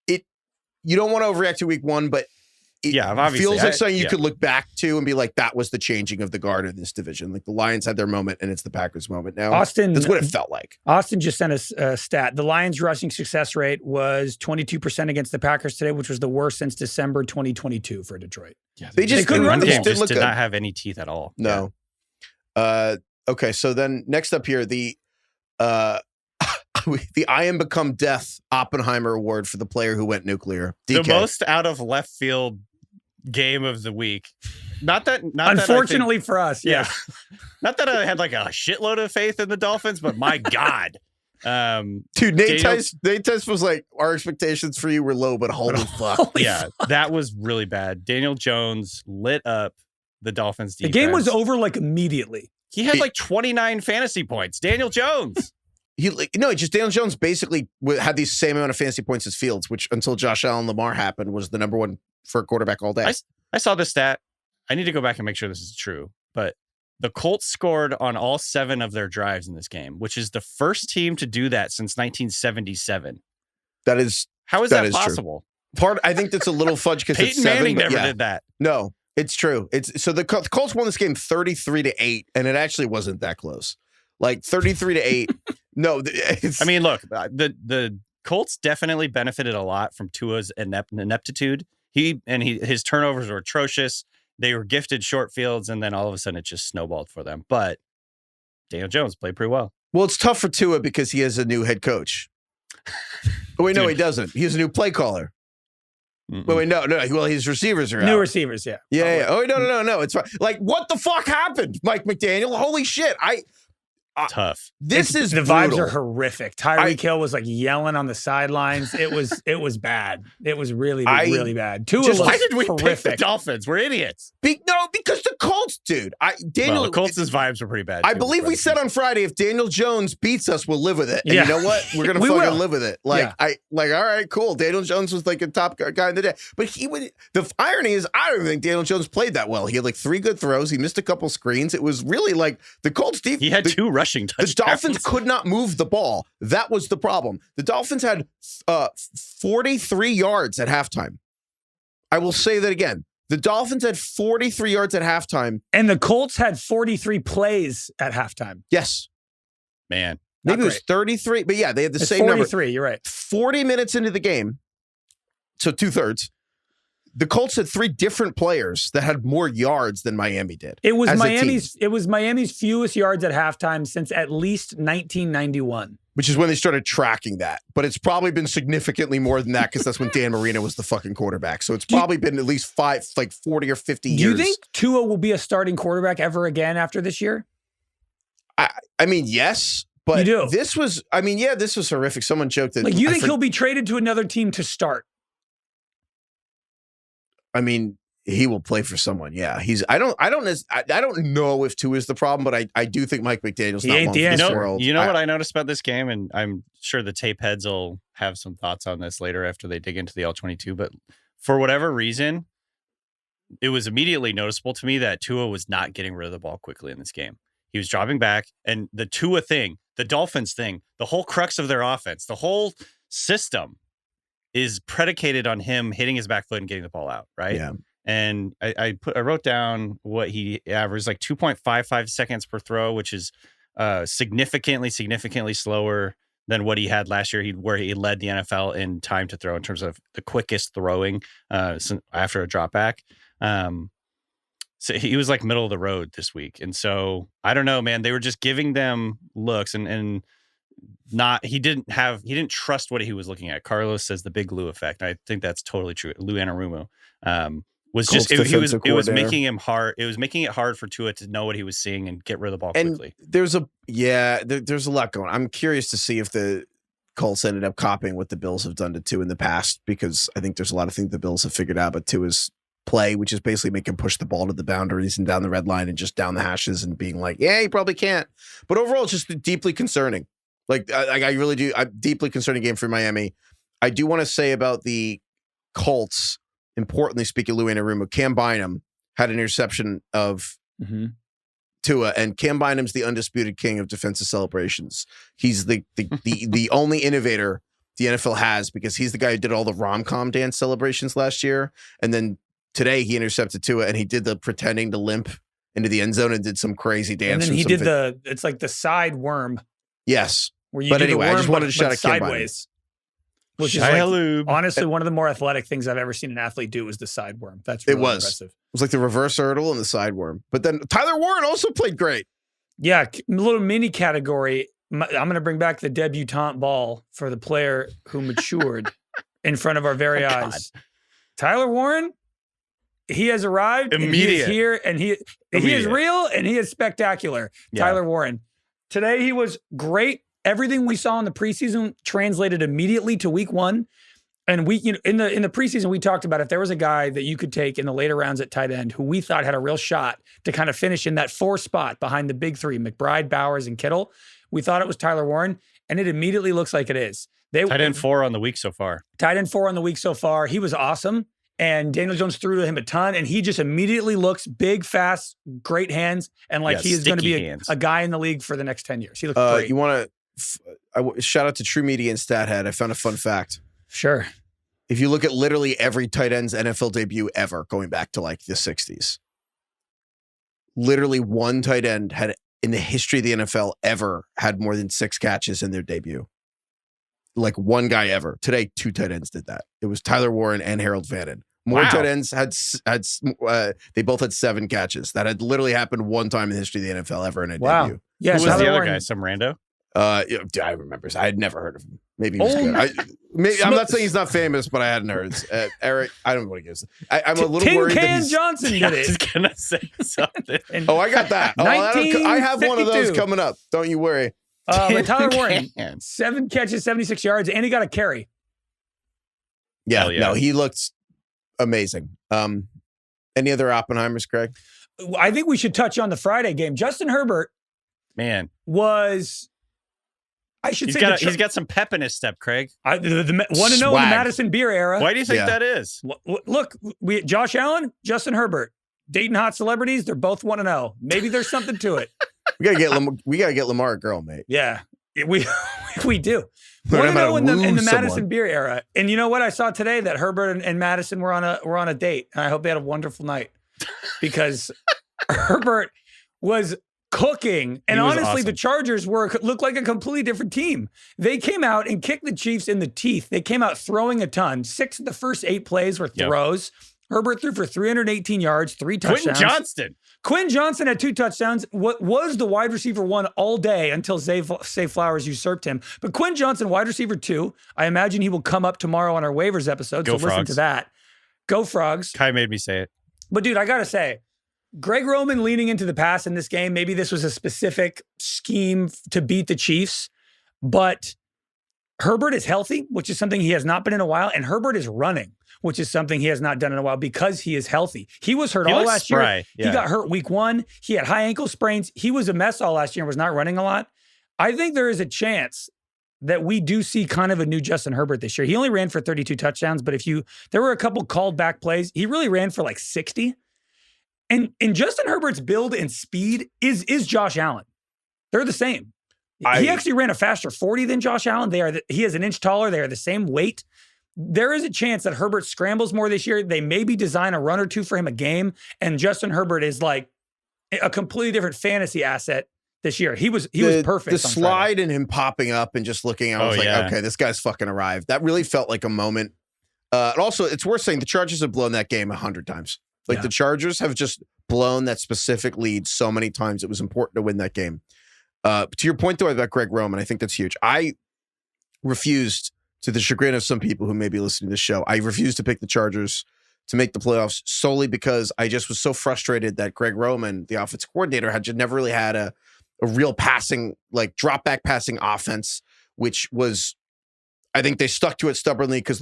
you don't want to overreact to week one, but it feels like something you could look back to and be like, that was the changing of the guard in this division. Like the Lions had their moment and it's the Packers' moment now. Austin, that's what it felt like. Austin just sent us a stat. The Lions rushing success rate was 22% against the Packers today, which was the worst since December 2022 for Detroit. Yeah, they couldn't run the ball. Just did not have any teeth at all. No. Yeah. Okay, so then next up here, the I Am Become Death Oppenheimer Award for the player who went nuclear. DK. The most out of left field game of the week. Unfortunately for us, yeah. Not that I had like a shitload of faith in the Dolphins, but my God. Dude, Nate Tice was like, our expectations for you were low, but holy fuck. That was really bad. Daniel Jones lit up the Dolphins defense. The game was over like immediately. He had like 29 fantasy points. Daniel Jones. Daniel Jones basically had the same amount of fantasy points as Fields, which until Josh Allen Lamar happened was the number one for a quarterback all day. I saw this stat. I need to go back and make sure this is true. But the Colts scored on all 7 of their drives in this game, which is the first team to do that since 1977. How is that possible? I think that's a little fudge because Peyton Manning never did that. No. It's true. So the Colts won this game 33-8, and it actually wasn't that close. Like 33-8. No, look, the Colts definitely benefited a lot from Tua's ineptitude. His turnovers were atrocious. They were gifted short fields, and then all of a sudden it just snowballed for them. But Daniel Jones played pretty well. Well, it's tough for Tua because he has a new head coach. Wait, no, he doesn't. He has a new play caller. Wait, no. Well, his receivers are new out. Receivers, yeah. Yeah. Oh, no. It's fine. Like, what the fuck happened, Mike McDaniel? Holy shit! Tough. The vibes are horrific. Tyreek Hill was like yelling on the sidelines. It was bad. It was really bad. Why did we pick the Dolphins? We're idiots. Because the Colts, dude. The Colts' vibes were pretty bad. I believe we said on Friday, if Daniel Jones beats us, we'll live with it. And you know what? We're gonna fucking live with it. All right, cool. Daniel Jones was like a top guy in the day, but the irony is, I don't even think Daniel Jones played that well. He had like 3 good throws. He missed a couple screens. It was really like the Colts defense. He had 2 rushing touchdowns. The Dolphins could not move the ball. That was the problem. The Dolphins had 43 yards at halftime. I will say that again. The Dolphins had 43 yards at halftime. And the Colts had 43 plays at halftime. Yes. Man. Maybe it was 33, but yeah, they had the same 43, number. 43, you're right. 40 minutes into the game, so 2/3, the Colts had 3 different players that had more yards than Miami did. It was Miami's fewest yards at halftime since at least 1991. Which is when they started tracking that. But it's probably been significantly more than that because that's when Dan Marino was the fucking quarterback. So it's probably been at least 40 or 50 years. Do you think Tua will be a starting quarterback ever again after this year? I mean, yes. But this was horrific. Someone joked that. Like, you think he'll be traded to another team to start? I mean, he will play for someone. Yeah, I don't know if Tua is the problem, but I do think Mike McDaniel's not one for this world. You know what I noticed about this game, and I'm sure the tape heads will have some thoughts on this later after they dig into the L22. But for whatever reason, it was immediately noticeable to me that Tua was not getting rid of the ball quickly in this game. He was dropping back, and the Tua thing, the Dolphins thing, the whole crux of their offense, the whole system is predicated on him hitting his back foot and getting the ball out, right? Yeah. And I wrote down what he averaged, like 2.55 seconds per throw, which is significantly slower than what he had last year, where he led the NFL in time to throw in terms of the quickest throwing after a drop back. So he was like middle of the road this week. And so I don't know, man, they were just giving them looks and he didn't trust what he was looking at. Carlos says the big Lou effect. I think that's totally true. Lou Anarumo was just, it was making him hard. It was making it hard for Tua to know what he was seeing and get rid of the ball quickly. There's a lot going on. I'm curious to see if the Colts ended up copying what the Bills have done to Tua in the past, because I think there's a lot of things the Bills have figured out, but Tua's play, which is basically make him push the ball to the boundaries and down the red line and just down the hashes and being like, yeah, he probably can't. But overall, it's just deeply concerning. Like I really do. A deeply concerning game for Miami. I do want to say about the Colts, importantly speaking, Lou Anarumo, Cam Bynum had an interception of Tua, and Cam Bynum's the undisputed king of defensive celebrations. He's the only innovator the NFL has, because he's the guy who did all the rom-com dance celebrations last year. And then today he intercepted Tua, and he did the pretending to limp into the end zone and did some crazy dance. And then he did it's like the side worm. Yes. Where you anyway, I just wanted to shout out sideways. Which is like, honestly one of the more athletic things I've ever seen an athlete do is the side worm. That's really impressive. It was like the reverse hurdle and the side worm. But then Tyler Warren also played great. Yeah, a little mini category. I'm going to bring back the debutante ball for the player who matured in front of our very eyes. Tyler Warren, he has arrived. Immediate. And he is here, and he is real, and he is spectacular. Yeah. Tyler Warren. Today he was great. Everything we saw in the preseason translated immediately to week one. And in the preseason, we talked about if there was a guy that you could take in the later rounds at tight end who we thought had a real shot to kind of finish in that 4 spot behind the big 3, McBride, Bowers, and Kittle, we thought it was Tyler Warren, and it immediately looks like it is. Tight end 4 on the week so far. Tight end 4 on the week so far. He was awesome. And Daniel Jones threw to him a ton, and he just immediately looks big, fast, great hands, and like he is going to be a guy in the league for the next 10 years. He looks great. You want to shout out to True Media and StatHead. I found a fun fact. Sure. If you look at literally every tight end's NFL debut ever, going back to like the 60s, literally one tight end had in the history of the NFL ever had more than 6 catches in their debut. Like one guy ever. Today, 2 tight ends did that. It was Tyler Warren and Harold Vannon. More tight ends had they both had 7 catches. That had literally happened one time in the history of the NFL ever in a debut. Yeah, who was the other guy? Some rando? I remember. I had never heard of him. Maybe he was good. I'm not saying he's not famous, but I hadn't heard. Eric, I don't know what he gives. I'm a little worried that he's... Johnson did it. I was gonna say something. I got that. I have one of those coming up. Don't you worry. But Tyler Warren, 7 catches, 76 yards, and he got a carry. Yeah. No, he looked amazing. Any other Oppenheimers, Craig? I think we should touch on the Friday game. Justin Herbert, man, was... He's got some pep in his step, Craig. The 1-0 in the Madison Beer era. Why do you think that is? Look, Josh Allen, Justin Herbert, dating hot celebrities. They're both 1-0. Maybe there's something to it. We gotta get Lamar a girl, mate. Yeah, we do. 1-0 in the someone. Madison beer era. And you know what? I saw today that Herbert and Madison were on a date. And I hope they had a wonderful night because Herbert was cooking. And honestly, awesome. The Chargers looked like a completely different team. They came out and kicked the Chiefs in the teeth. They came out throwing a ton. 6 of the first 8 plays were throws. Yep. Herbert threw for 318 yards, 3 touchdowns. Quinn Johnson had 2 touchdowns. What was the wide receiver 1 all day until Zay Flowers usurped him. But Quinn Johnson, wide receiver 2. I imagine he will come up tomorrow on our waivers episode. Go so Frogs. Listen to that. Go Frogs. Kai made me say it. But dude, I got to say, Greg Roman leaning into the pass in this game, maybe this was a specific scheme to beat the Chiefs, but Herbert is healthy, which is something he has not been in a while, and Herbert is running, which is something he has not done in a while because he is healthy. He was hurt all last year. Yeah. He got hurt week 1. He had high ankle sprains. He was a mess all last year and was not running a lot. I think there is a chance that we do see kind of a new Justin Herbert this year. He only ran for 32 touchdowns, but there were a couple called back plays. He really ran for like 60. And Justin Herbert's build and speed is Josh Allen. They're the same. He actually ran a faster 40 than Josh Allen. He is an inch taller. They are the same weight. There is a chance that Herbert scrambles more this year. They maybe design a run or 2 for him a game. And Justin Herbert is like a completely different fantasy asset this year. He was perfect. The slide and him popping up and just looking out, I was okay, this guy's fucking arrived. That really felt like a moment. And also, it's worth saying the Chargers have blown that game 100 times. The Chargers have just blown that specific lead so many times. It was important to win that game. To your point, though, about Greg Roman, I think that's huge. I refused, to the chagrin of some people who may be listening to this show, I refused to pick the Chargers to make the playoffs solely because I just was so frustrated that Greg Roman, the offensive coordinator, had just never really had a real passing, like drop back passing offense, which was, I think they stuck to it stubbornly because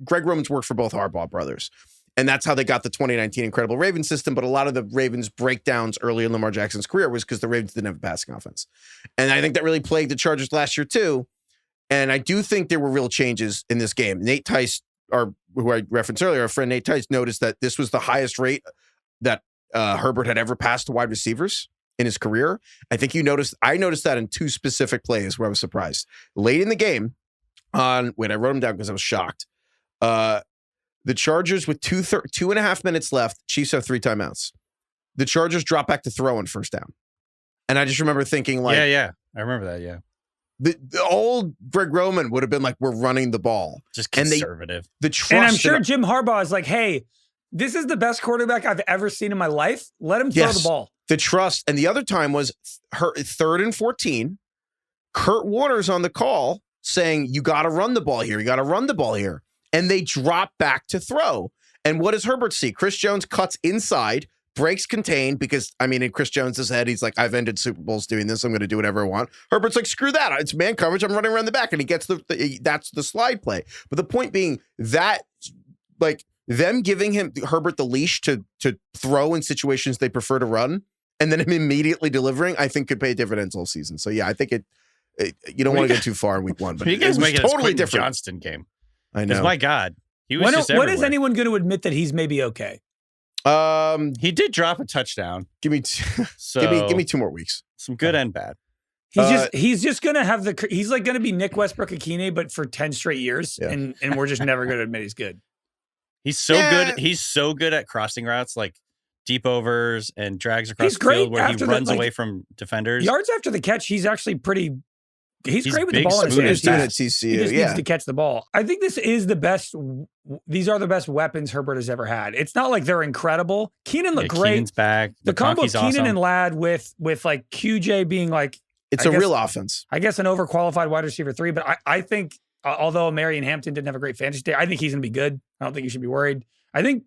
Greg Roman's worked for both Harbaugh brothers. And that's how they got the 2019 incredible Ravens system. But a lot of the Ravens breakdowns early in Lamar Jackson's career was because the Ravens didn't have a passing offense. And I think that really plagued the Chargers last year too. And I do think there were real changes in this game. Nate Tice, who I referenced earlier, our friend Nate Tice, noticed that this was the highest rate that Herbert had ever passed to wide receivers in his career. I noticed that in 2 specific plays where I was surprised. Late in the game, I wrote them down because I was shocked. The Chargers with 2.5 minutes left, Chiefs have 3 timeouts. The Chargers drop back to throw on first down. And I just remember thinking like... Yeah. I remember that, yeah. The old Greg Roman would have been like, we're running the ball. Just conservative. The trust. And I'm sure Jim Harbaugh is like, hey, this is the best quarterback I've ever seen in my life. Let him throw the ball. The trust. And the other time was 3rd and 14. Kurt Warner's on the call saying, you got to run the ball here. You got to run the ball here. And they drop back to throw. And what does Herbert see? Chris Jones cuts inside, breaks contained because, in Chris Jones's head, he's like, I've ended Super Bowls doing this. I'm going to do whatever I want. Herbert's like, screw that. It's man coverage. I'm running around the back. And he gets that's the slide play. But the point being that, like, them giving Herbert the leash to throw in situations they prefer to run, and then him immediately delivering, I think could pay dividends all season. So, yeah, I think you don't want to go too far in week 1. But you guys make it totally a different Johnston game. I know. My God. He was just when is anyone going to admit that he's maybe okay? He did drop a touchdown. Give me 2 more weeks. Some good and bad. He's just going to have he's like going to be Nick Westbrook-Akine, but for 10 straight years. Yeah. And we're just never going to admit he's good. He's so good. He's so good at crossing routes, like deep overs and drags across the field where he runs away from defenders. Yards after the catch, he's actually pretty... He's great with the big, ball in his hands. He just needs to catch the ball. I think this is the best. These are the best weapons Herbert has ever had. It's not like they're incredible. Keenan looked great. Keenan's back. The combo of Keenan and Ladd with like QJ being like, it's a real offense. I guess an overqualified wide receiver 3, but I think although Marion Hampton didn't have a great fantasy day, I think he's going to be good. I don't think you should be worried. I think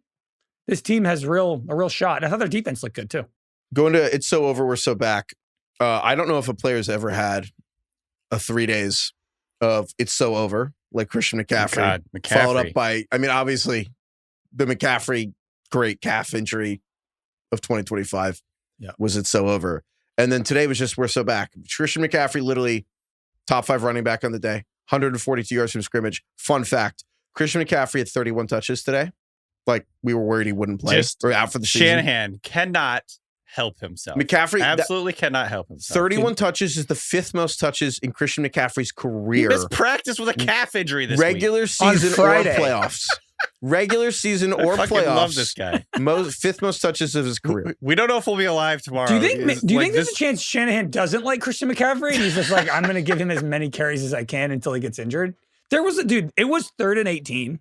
this team has a real shot. I thought their defense looked good too. Going to It's So Over, We're So Back. I don't know if a player's ever had a 3 days of It's So Over, like Christian McCaffrey. Followed up by, obviously, the McCaffrey great calf injury of 2025 was It's So Over. And then today was just We're So Back. Christian McCaffrey, literally top 5 running back on the day, 142 yards from scrimmage. Fun fact, Christian McCaffrey had 31 touches today. Like, we were worried he wouldn't play or out for the season. Shanahan cannot help himself. McCaffrey absolutely cannot help himself. 31 touches is the 5th most touches in Christian McCaffrey's career. He missed practice with a calf injury this regular week. season or playoffs. Regular season or playoffs. I love this guy. 5th most touches of his career. We don't know if we'll be alive tomorrow. Do you think there's a chance Shanahan doesn't like Christian McCaffrey? And he's just like, I'm going to give him as many carries as I can until he gets injured. It was 3rd and 18,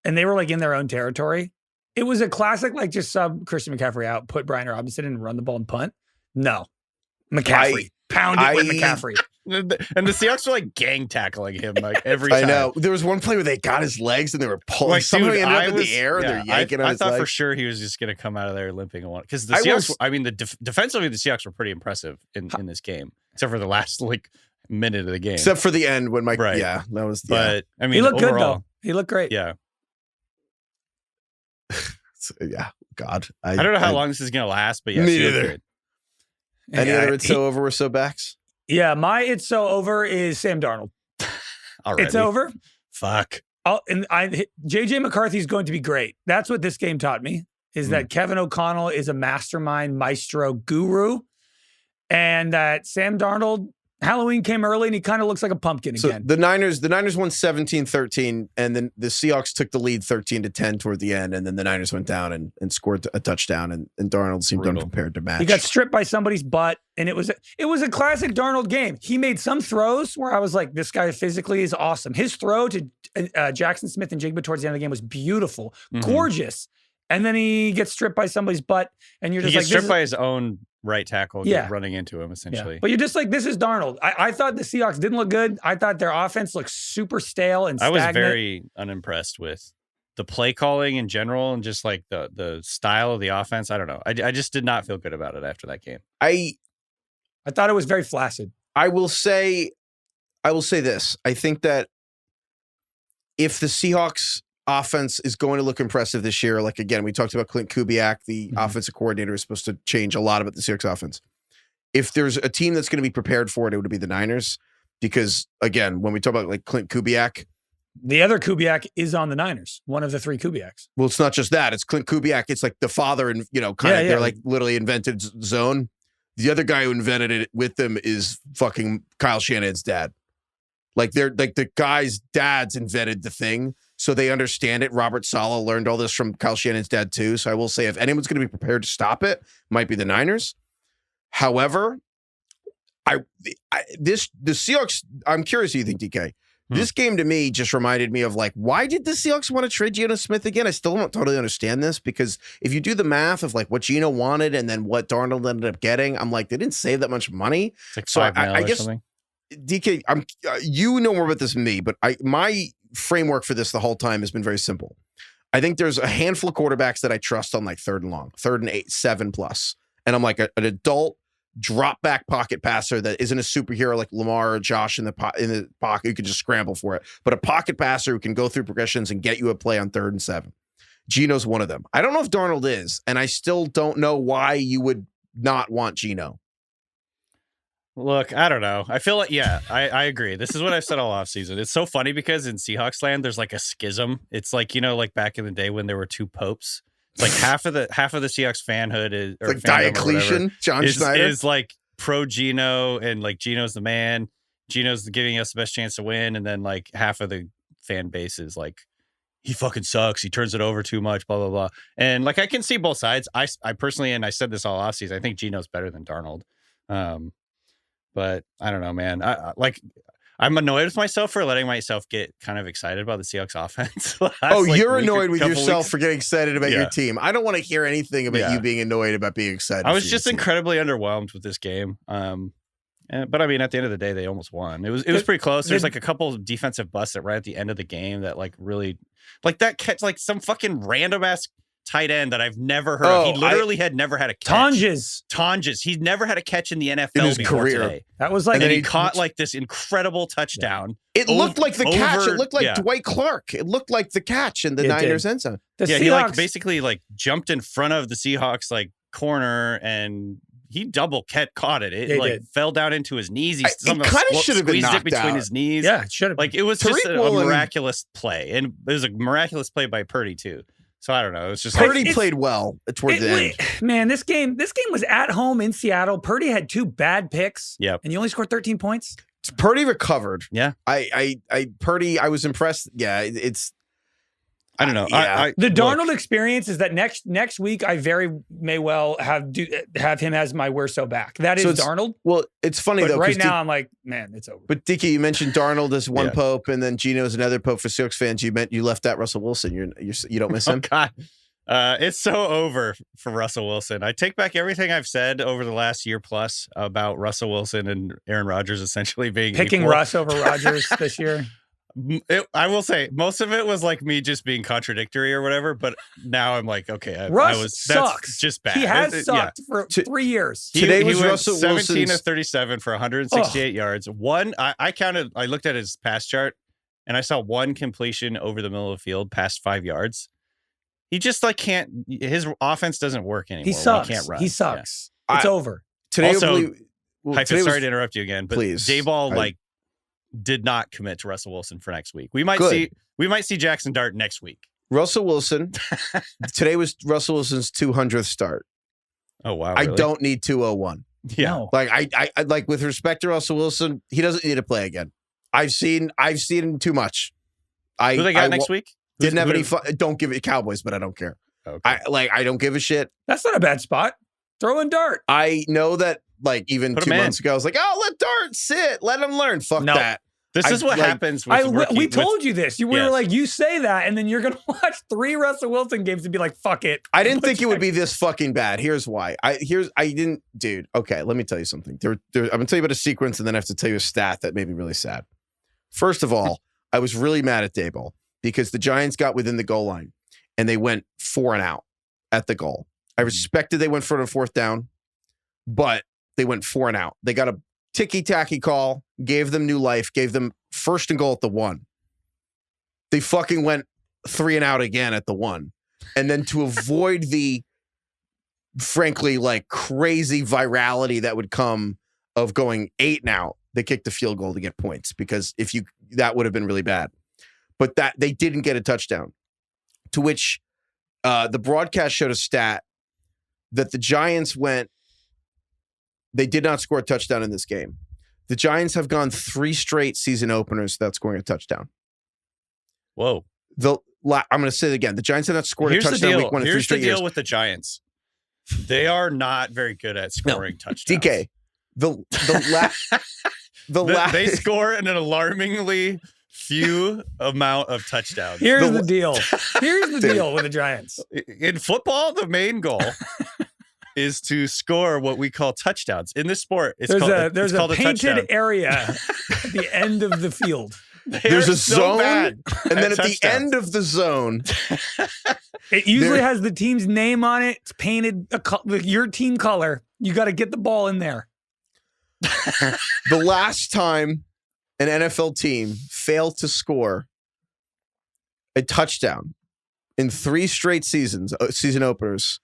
and they were like in their own territory. It was a classic, like just sub Christian McCaffrey out, put Brian Robinson in and run the ball and punt. No. McCaffrey. Pound it with McCaffrey. And the Seahawks were like gang tackling him like every time. I know. There was one play where they got his legs and they were pulling. Like, somehow he ended up in the air and they're yanking on his legs. I thought for sure he was just going to come out of there limping and one. Because the Seahawks, defensively, the Seahawks were pretty impressive in this game, except for the last minute of the game. Except for the end when Mike, that was. But I mean, he looked overall, good though. He looked great. Yeah. God. I don't know how long this is going to last, but yeah. Me neither. Any other It's So Over, We're So Backs? Yeah, my It's So Over is Sam Darnold. Already. It's over. Fuck. JJ McCarthy is going to be great. That's what this game taught me, is that Kevin O'Connell is a mastermind, maestro, guru, and that Sam Darnold, Halloween came early and he kind of looks like a pumpkin again. The Niners won 17-13, and then the Seahawks took the lead 13-10 toward the end, and then the Niners went down and scored a touchdown, and Darnold seemed unprepared to match. He got stripped by somebody's butt, and it was a classic Darnold game. He made some throws where I was like, this guy physically is awesome. His throw to Jackson Smith and Jigba towards the end of the game was beautiful, gorgeous. And then he gets stripped by somebody's butt, and you're just like, stripped by his own right tackle running into him, essentially. Yeah. But you're just like, this is Darnold. I thought the Seahawks didn't look good. I thought their offense looked super stale and stagnant. I was very unimpressed with the play calling in general and just like the style of the offense. I don't know. I just did not feel good about it after that game. I thought it was very flaccid. I will say this. I think that if the Seahawks offense is going to look impressive this year, like again, we talked about Clint Kubiak, the offensive coordinator, is supposed to change a lot about the Seahawks offense. If there's a team that's going to be prepared for it, it would be the Niners. Because again, when we talk about like Clint Kubiak, the other Kubiak is on the Niners, one of the 3 Kubiaks. Well, it's not just that. It's Clint Kubiak. It's like the father and, they're like literally invented zone. The other guy who invented it with them is fucking Kyle Shanahan's dad. Like they're like the guy's dads invented the thing. So they understand it. Robert Saleh learned all this from Kyle Shanahan's dad too. So I will say if anyone's going to be prepared to stop it, might be the Niners. However, the Seahawks, I'm curious what you think, DK. This game to me just reminded me of like, why did the Seahawks want to trade Geno Smith again? I still don't totally understand this because if you do the math of like what Geno wanted and then what Darnold ended up getting, I'm like, they didn't save that much money. It's like so I guess something. DK, you know more about this than me, but my framework for this the whole time has been very simple. I think there's a handful of quarterbacks that I trust on like 3rd and long, 3rd and 8, 7+. And I'm like an adult drop back pocket passer that isn't a superhero like Lamar or Josh in the pocket who can just scramble for it, but a pocket passer who can go through progressions and get you a play on 3rd and 7. Geno's one of them. I don't know if Darnold is, and I still don't know why you would not want Geno. Look, I don't know. I feel like, I agree. This is what I've said all offseason. It's so funny because in Seahawks land, there's like a schism. It's like, like back in the day when there were 2 popes. It's like half of the Seahawks fanhood is or like Diocletian, John Schneider is like pro Geno and like Geno's the man. Geno's giving us the best chance to win, and then like half of the fan base is like, he fucking sucks. He turns it over too much. Blah blah blah. And like I can see both sides. I personally, and I said this all offseason, I think Geno's better than Darnold. But I don't know, man. I'm annoyed with myself for letting myself get kind of excited about the Seahawks offense. You're annoyed with yourself for getting excited about your team. I don't want to hear anything about you being annoyed about being excited. I was just incredibly underwhelmed with this game. But I mean, at the end of the day, they almost won. It was pretty close. There's like a couple of defensive busts right at the end of the game that like really, like that catch, like some fucking random ass tight end that I've never heard of. He literally had never had a catch. Tonjes. He's never had a catch in the NFL in his career. Today. That was like, and then he caught like this incredible touchdown. It looked like the catch. It looked like Dwight Clark. It looked like the catch in the Niners end zone. He like basically like jumped in front of the Seahawks like corner and he double caught it. It like fell down into his knees. He kind of should have been knocked between out. His knees. Yeah, it should have. Like it was just a miraculous play, and it was a miraculous play by Purdy too. So I don't know. It's just Purdy played well toward the end. Man, this game was at home in Seattle. Purdy had 2 bad picks. Yep. And you only scored 13 points. Purdy recovered. Yeah. Purdy, I was impressed. Yeah, it's. I don't know. The Darnold experience is that next week I very may well have him as my we're so back. That is Darnold. Well, it's funny but though. Right now I'm like, man, it's over. But Dickie, you mentioned Darnold as one pope, and then Gino's another pope for Seahawks fans. You left out Russell Wilson. You don't miss him. Oh God, it's so over for Russell Wilson. I take back everything I've said over the last year plus about Russell Wilson and Aaron Rodgers essentially being picking equal. Russ over Rodgers this year. I will say most of it was like me just being contradictory or whatever, but now I'm like, okay, Russ sucks. That's just bad. He has sucked for 3 years. Today he was went Russell 17 Wilson's... of 37 for 168 yards. I looked at his pass chart and I saw 1 completion over the middle of the field past 5 yards. He just can't. His offense doesn't work anymore. He sucks. He can't run. He sucks. It's over. Today, also, Heifetz, sorry to interrupt you again, but please, Dayball did not commit to Russell Wilson for next week. We might see Jackson Dart next week. Russell Wilson. Today was Russell Wilson's 200th start. Oh wow! Really? I don't need 201. Yeah, no. I with respect to Russell Wilson, he doesn't need to play again. I've seen him too much. Who they got next week? Didn't have any fun. Don't give it Cowboys, but I don't care. Okay. I don't give a shit. That's not a bad spot. Throw in Dart. I know that even 2 months ago, I was like, oh, let Dart sit. Let him learn. Fuck that. This is what happens with we told you this. We were like, you say that, and then you're going to watch 3 Russell Wilson games and be like, fuck it. I didn't think it would be this fucking bad. Here's why. Dude, okay, let me tell you something. I'm going to tell you about a sequence, and then I have to tell you a stat that made me really sad. First of all, I was really mad at Dayball because the Giants got within the goal line, and they went 4 and out at the goal. I respected they went for it on 4th down, but they went 4 and out. They got a ticky-tacky call, gave them new life, gave them 1st and goal at the 1. They fucking went 3 and out again at the 1. And then to avoid the, frankly, crazy virality that would come of going 8 and out, they kicked the field goal to get points because that would have been really bad. But that they didn't get a touchdown, to which the broadcast showed a stat that the Giants they did not score a touchdown in this game. The Giants have gone 3 straight season openers without scoring a touchdown. Whoa. I'm going to say it again. The Giants have not scored a touchdown week 1 in 3 straight years. Here's the deal with the Giants. They are not very good at scoring touchdowns. DK, they score an alarmingly few amount of touchdowns. Here's the deal. Here's the deal with the Giants. In football, the main goal is to score what we call touchdowns. In this sport, there's a painted area at the end of the field. There's a zone, and then at the end of the zone, it usually has the team's name on it. It's painted your team color. You got to get the ball in there. The last time an NFL team failed to score a touchdown in 3 straight season openers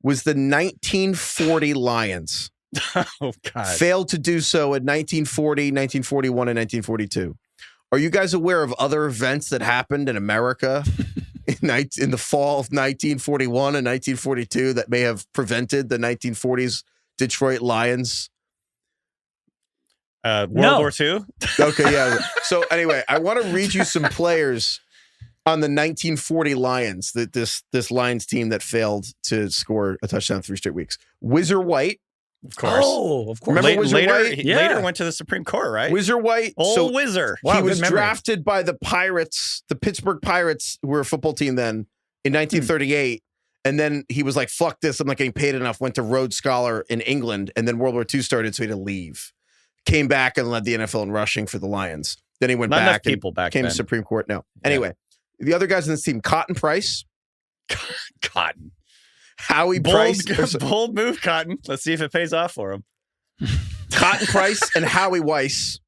was the 1940 Lions. Oh, God. Failed to do so in 1940, 1941, and 1942. Are you guys aware of other events that happened in America in the fall of 1941 and 1942 that may have prevented the 1940s Detroit Lions? World War II? Okay, yeah. So anyway, I want to read you some players on the 1940 Lions, this Lions team that failed to score a touchdown 3 straight weeks. Whizzer White. Of course. Oh, of course. Remember Whizzer White? Later went to the Supreme Court, right? Whizzer White. Whizzer. Wow, he was drafted by the Pirates, the Pittsburgh Pirates, who were a football team then, in 1938. And then he was like, fuck this, I'm not getting paid enough. Went to Rhodes Scholar in England. And then World War II started, so he had to leave. Came back and led the NFL in rushing for the Lions. Then he went back and came to Supreme Court. No. Anyway, the other guys in this team, Cotton Price. Cotton. Howie Price. Bold move, Cotton. Let's see if it pays off for him. Cotton Price and Howie Weiss.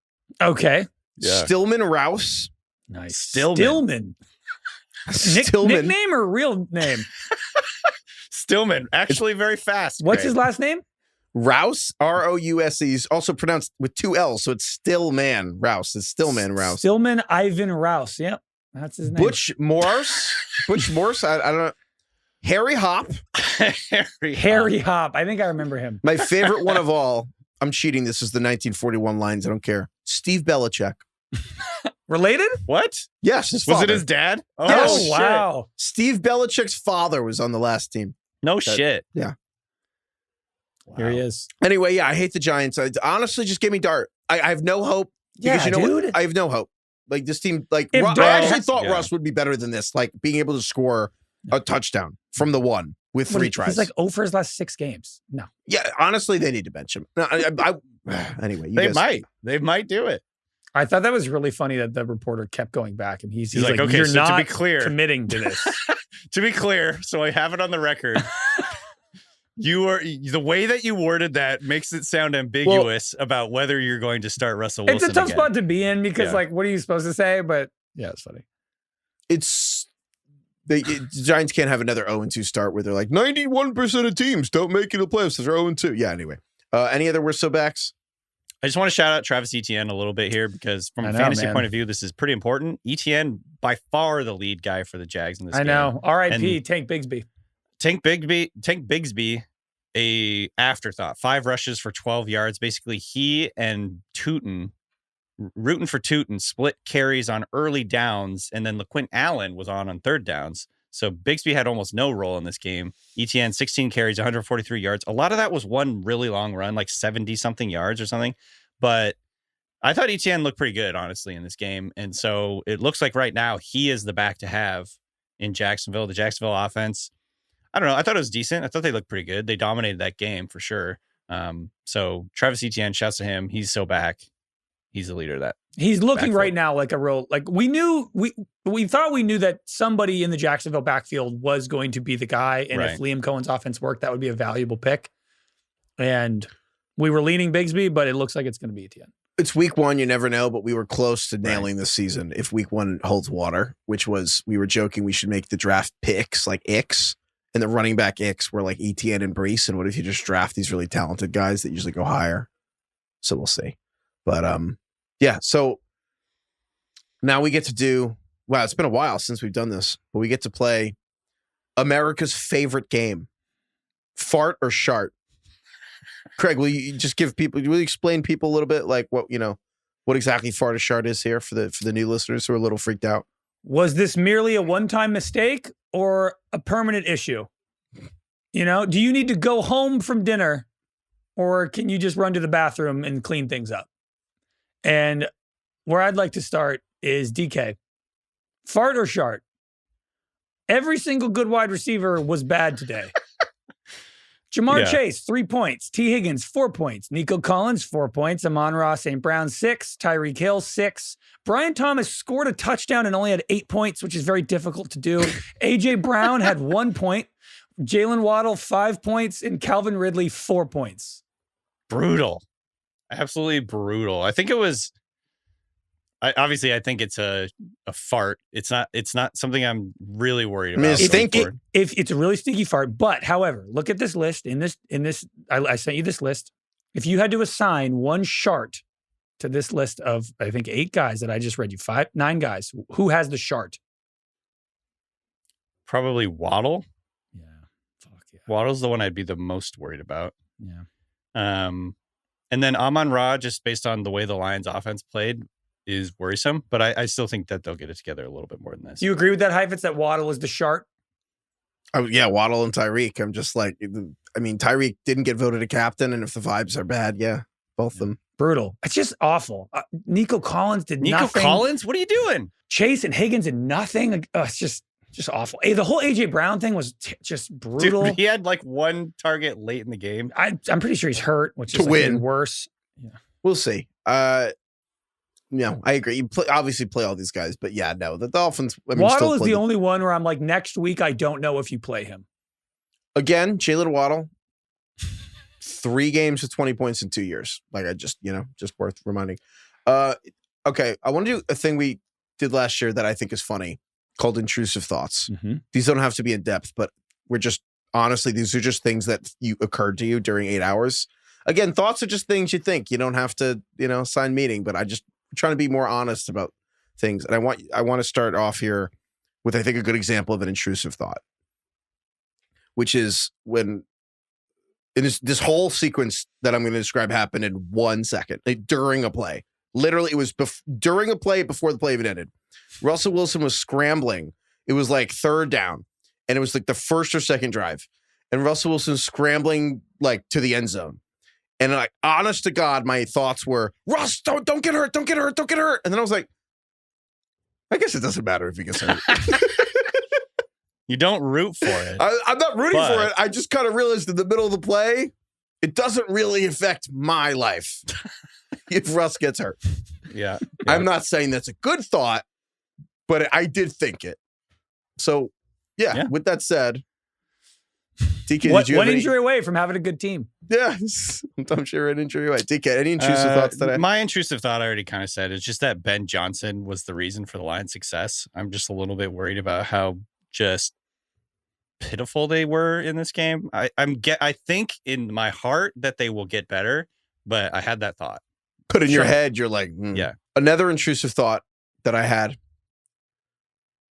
Okay. Yeah. Stillman Rouse. Nice. Stillman. Nickname or real name? Stillman. Actually very fast. What's his last name? Rouse, Rouse. He's also pronounced with 2 L's, so it's Stillman Rouse. It's Stillman Rouse. Stillman Ivan Rouse. Yep. That's his name. Butch Morse. I don't know. Harry Hop. Harry Hop. I think I remember him. My favorite one of all. I'm cheating. This is the 1941 lines. I don't care. Steve Belichick. Related? What? Yes, his father. Was it his dad? Oh, Yes. Wow. Steve Belichick's father was on the last team. No shit. Yeah. Wow. Here he is. Anyway, yeah, I hate the Giants. Honestly, just give me Dart. I have no hope. Because you know dude. what? I have no hope. Like this team, like If I Dart actually has- thought Russ would be better than this, like being able to score a touchdown from the one with 3 tries. He's like 0 for his last 6 games. No. Yeah, honestly, they need to bench him. No, anyway, you They guys, might. They might do it. I thought that was really funny that the reporter kept going back and he's like, okay, you're so not to be clear, committing to this. to be clear, so I have it on the record. The way that you worded that makes it sound ambiguous about whether you're going to start Russell Wilson. It's a tough again. spot to be in because, Yeah. like, what are you supposed to say? But yeah, it's funny. It's the Giants can't have another 0-2 start where they're like 91% of teams don't make it to the playoffs. They're 0-2. Yeah. Anyway, any other worst so backs? I just want to shout out Travis Etienne a little bit here because from a fantasy point of view, this is pretty important. Etienne, by far the lead guy for the Jags in this game. I know. R.I.P. And Tank Bigsby. Tank Bigsby, a afterthought. 5 rushes for 12 yards. Basically, he and Tootin, rooting for Tootin, split carries on early downs, and then LaQuint Allen was on third downs. So Bigsby had almost no role in this game. Etienne, 16 carries, 143 yards. A lot of that was one really long run, like 70-something yards or something. But I thought Etienne looked pretty good, honestly, in this game. And so it looks like right now he is the back to have in Jacksonville. The Jacksonville offense, I don't know. I thought it was decent. I thought they looked pretty good. They dominated that game for sure. So Travis Etienne, shouts to him. He's so back. He's the leader of that. He's looking backfield. right now like a real, like we thought we knew that somebody in the Jacksonville backfield was going to be the guy. And if Liam Cohen's offense worked, that would be a valuable pick. And we were leaning Bigsby, but it looks like it's going to be Etienne. It's week 1. You never know, but we were close to nailing this season if week 1 holds water, which was, we were joking we should make the draft picks like X, and the running back X were like Etienne and Brees. And what if you just draft these really talented guys that usually go higher? So we'll see. But yeah, so now we get to do, wow, it's been a while since we've done this, but we get to play America's favorite game, Fart or Shart. Craig, will you just give people, will you explain people a little bit like what exactly Fart or Shart is here for the new listeners who are a little freaked out? Was this merely a one-time mistake or a permanent issue? You know, do you need to go home from dinner or can you just run to the bathroom and clean things up? And where I'd like to start is DK. Fart or Shart? Every single good wide receiver was bad today. Jamar Chase, 3 points. T. Higgins, 4 points. Nico Collins, 4 points. Amon-Ra St. Brown, 6. Tyreek Hill, 6. Brian Thomas scored a touchdown and only had 8 points, which is very difficult to do. A.J. Brown had 1 point. Jalen Waddle, 5 points. And Calvin Ridley, 4 points. Brutal. Absolutely brutal. I think it was, I think it's a fart. It's not something I'm really worried about. I mean, it's stinky. If it's a really stinky fart, but however, look at this list. In this, I sent you this list. If you had to assign one Shart to this list of, I think 8 guys that I just read you, 9 guys, who has the Shart? Probably Waddle. Yeah. Fuck yeah. Waddle's the one I'd be the most worried about. Yeah. And then Amon-Ra, just based on the way the Lions offense played, is worrisome. But I still think that they'll get it together a little bit more than this. Do you agree with that, Heifetz, that Waddle is the Shart? Oh, yeah, Waddle and Tyreek. I'm just like, I mean, Tyreek didn't get voted a captain, and if the vibes are bad, yeah, both of them. Brutal. It's just awful. Nico Collins did nothing. Nico Collins? What are you doing? Chase and Higgins did nothing. It's just awful. Hey, the whole A.J. Brown thing was just brutal. Dude, he had like 1 target late in the game. I'm pretty sure he's hurt, which to is win. even worse. Yeah. We'll see. No, I agree. You obviously play all these guys, but yeah, no, the Dolphins. I mean, Waddle is the only one where I'm like, next week, I don't know if you play him. Again, Jalen Waddle, 3 games with 20 points in 2 years. Like I just worth reminding. Okay, I want to do a thing we did last year that I think is funny called Intrusive Thoughts. Mm-hmm. These don't have to be in depth, but we're just, honestly, these are just things that occurred to you during 8 hours. Again, thoughts are just things you think. You don't have to, sign meeting, but I'm trying to be more honest about things. And I want to start off here with, I think, a good example of an intrusive thought. which is when in this whole sequence that I'm going to describe happened in 1 second, during a play. Literally, it was during a play before the play even ended. Russell Wilson was scrambling. It was like third down, and it was like the first or second drive. And Russell Wilson scrambling like to the end zone. And like, honest to God, my thoughts were, Russ, don't get hurt, don't get hurt, don't get hurt. And then I was like, I guess it doesn't matter if he gets hurt. You don't root for it. I'm not rooting for it. I just kind of realized in the middle of the play, it doesn't really affect my life if Russ gets hurt. Yeah. I'm not saying that's a good thought, but I did think it. So, yeah. With that said, DK, did you one injury away from having a good team? Yeah, sometimes you're an injury away. DK, any intrusive thoughts today? My intrusive thought I already kind of said. It's just that Ben Johnson was the reason for the Lions' success. I'm just a little bit worried about how just pitiful they were in this game. I think in my heart that they will get better, but I had that thought. But in your head, you're like, yeah. Another intrusive thought that I had.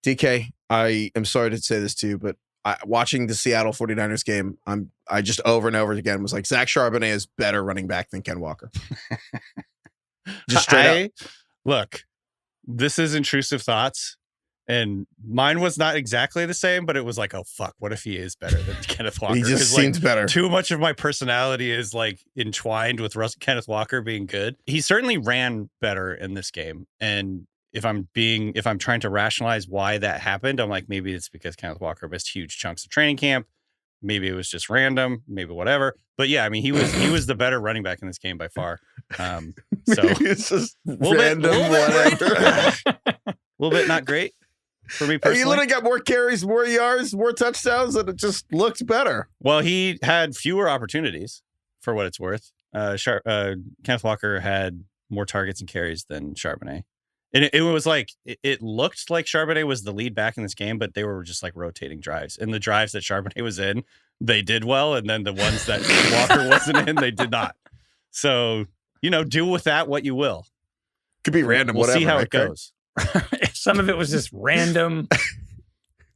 DK, I am sorry to say this to you, but watching the Seattle 49ers game, I just over and over again was like, Zach Charbonnet is better running back than Ken Walker. Just straight up. Look, this is intrusive thoughts. And mine was not exactly the same, but it was like, oh, fuck, what if he is better than Kenneth Walker? He just seems better. Too much of my personality is like entwined with Kenneth Walker being good. He certainly ran better in this game. And if I'm trying to rationalize why that happened, I'm like, maybe it's because Kenneth Walker missed huge chunks of training camp. Maybe it was just random, maybe whatever. But yeah, I mean, he was the better running back in this game by far. So it's just random, whatever. A little bit not great. For me personally, he literally got more carries, more yards, more touchdowns, and it just looked better. Well, he had fewer opportunities, for what it's worth. Kenneth Walker had more targets and carries than Charbonnet. And it was like, it looked like Charbonnet was the lead back in this game, but they were just like rotating drives. And the drives that Charbonnet was in, they did well. And then the ones that Walker wasn't in, they did not. So, do with that what you will. Could be random, we'll whatever. See how it goes. Some of it was just random.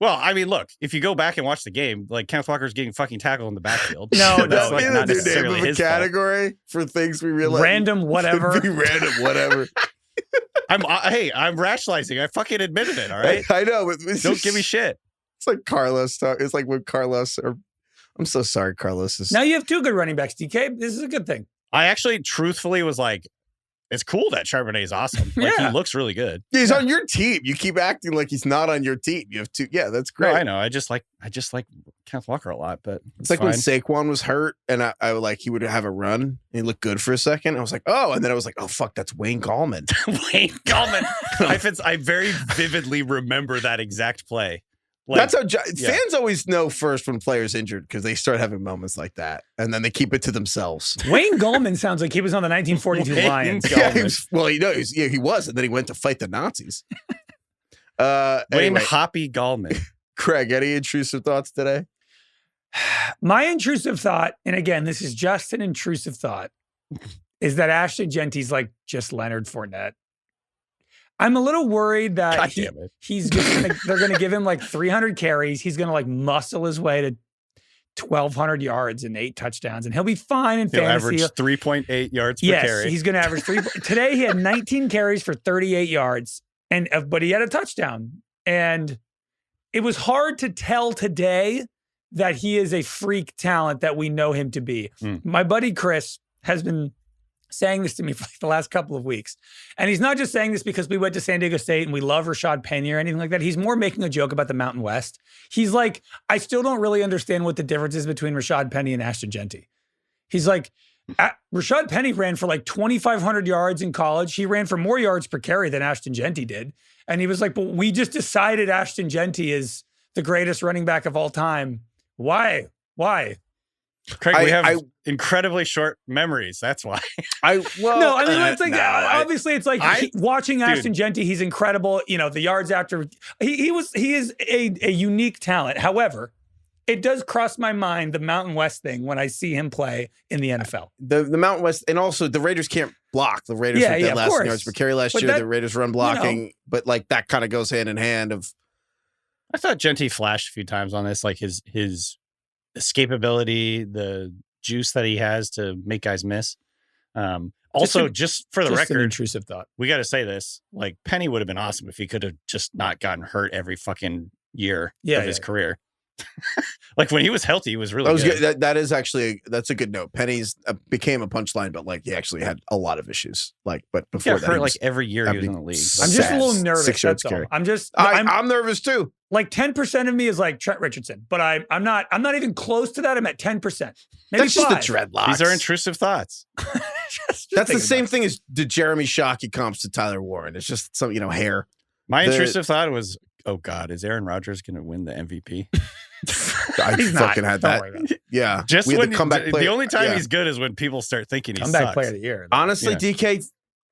Well, I mean, look, if you go back and watch the game, like Kenneth Walker's getting fucking tackled in the backfield. No, that's like not necessarily his category fault. For things we realize. Random, whatever. Be random, whatever. I'm rationalizing. I fucking admitted it. All right. I know. But don't give me shit. It's like Carlos. It's like when Carlos. I'm so sorry, Carlos. Now you have two good running backs, DK. This is a good thing. I actually, truthfully, was like, it's cool that Charbonnet is awesome. Like, he looks really good. Yeah, he's on your team. You keep acting like he's not on your team. You have two. Yeah, that's great. No, I know. I just like Kenneth Walker a lot, but it's like fine. When Saquon was hurt and I like he would have a run and he looked good for a second. I was like, oh, and then I was like, oh fuck, that's Wayne Gallman. Wayne Gallman. I very vividly remember that exact play. Like, that's how fans always know first when players injured because they start having moments like that, and then they keep it to themselves. Wayne Gallman sounds like he was on the 1942 Lions. He was, and then he went to fight the Nazis. Wayne Hoppy Gallman. Craig, any intrusive thoughts today? My intrusive thought, and again, this is just an intrusive thought, is that Ashton Genty's like just Leonard Fournette. I'm a little worried that they're going to give him like 300 carries. He's going to like muscle his way to 1,200 yards and 8 touchdowns, and he'll be fine in fantasy. He'll average 3.8 yards per carry. Yes, he's going to average 3. Today he had 19 carries for 38 yards, but he had a touchdown. And it was hard to tell today that he is a freak talent that we know him to be. My buddy Chris has been saying this to me for like the last couple of weeks. And he's not just saying this because we went to San Diego State and we love Rashad Penny or anything like that. He's more making a joke about the Mountain West. He's like, I still don't really understand what the difference is between Rashad Penny and Ashton Genty. He's like, Rashad Penny ran for like 2,500 yards in college. He ran for more yards per carry than Ashton Genty did. And he was like, but we just decided Ashton Genty is the greatest running back of all time. Why? Craig, we have incredibly short memories. That's why. Obviously it's like watching Ashton Genty. He's incredible. The yards after he is a unique talent. However, it does cross my mind the Mountain West thing when I see him play in the NFL. The Mountain West, and also the Raiders can't block. The Raiders were dead last in yards per carry last year. The Raiders run blocking, but like that kind of goes hand in hand. I thought Genty flashed a few times on this, like his escapability, the juice that he has to make guys miss. Also, just for the record, an intrusive thought. We got to say this: like Penny would have been awesome if he could have just not gotten hurt every fucking year of his career. Like when he was healthy, he was really good. That is actually that's a good note. Penny's became a punchline, but like he actually had a lot of issues. Like, but before that, hurt like every year he was in the league. I'm just a little nervous. That's all. I'm nervous too. Like 10% of me is like Trent Richardson, but I'm not even close to that. I'm at 10%. Maybe that's 5. just the dreadlocks. These are intrusive thoughts. just that's the same thing as the Jeremy Shockey comps to Tyler Warren. It's just some hair. My intrusive thought was, oh God, is Aaron Rodgers going to win the MVP? I fucking had that. Yeah. Just when the only time he's good is when people start thinking he's comeback player of the year. Honestly, DK,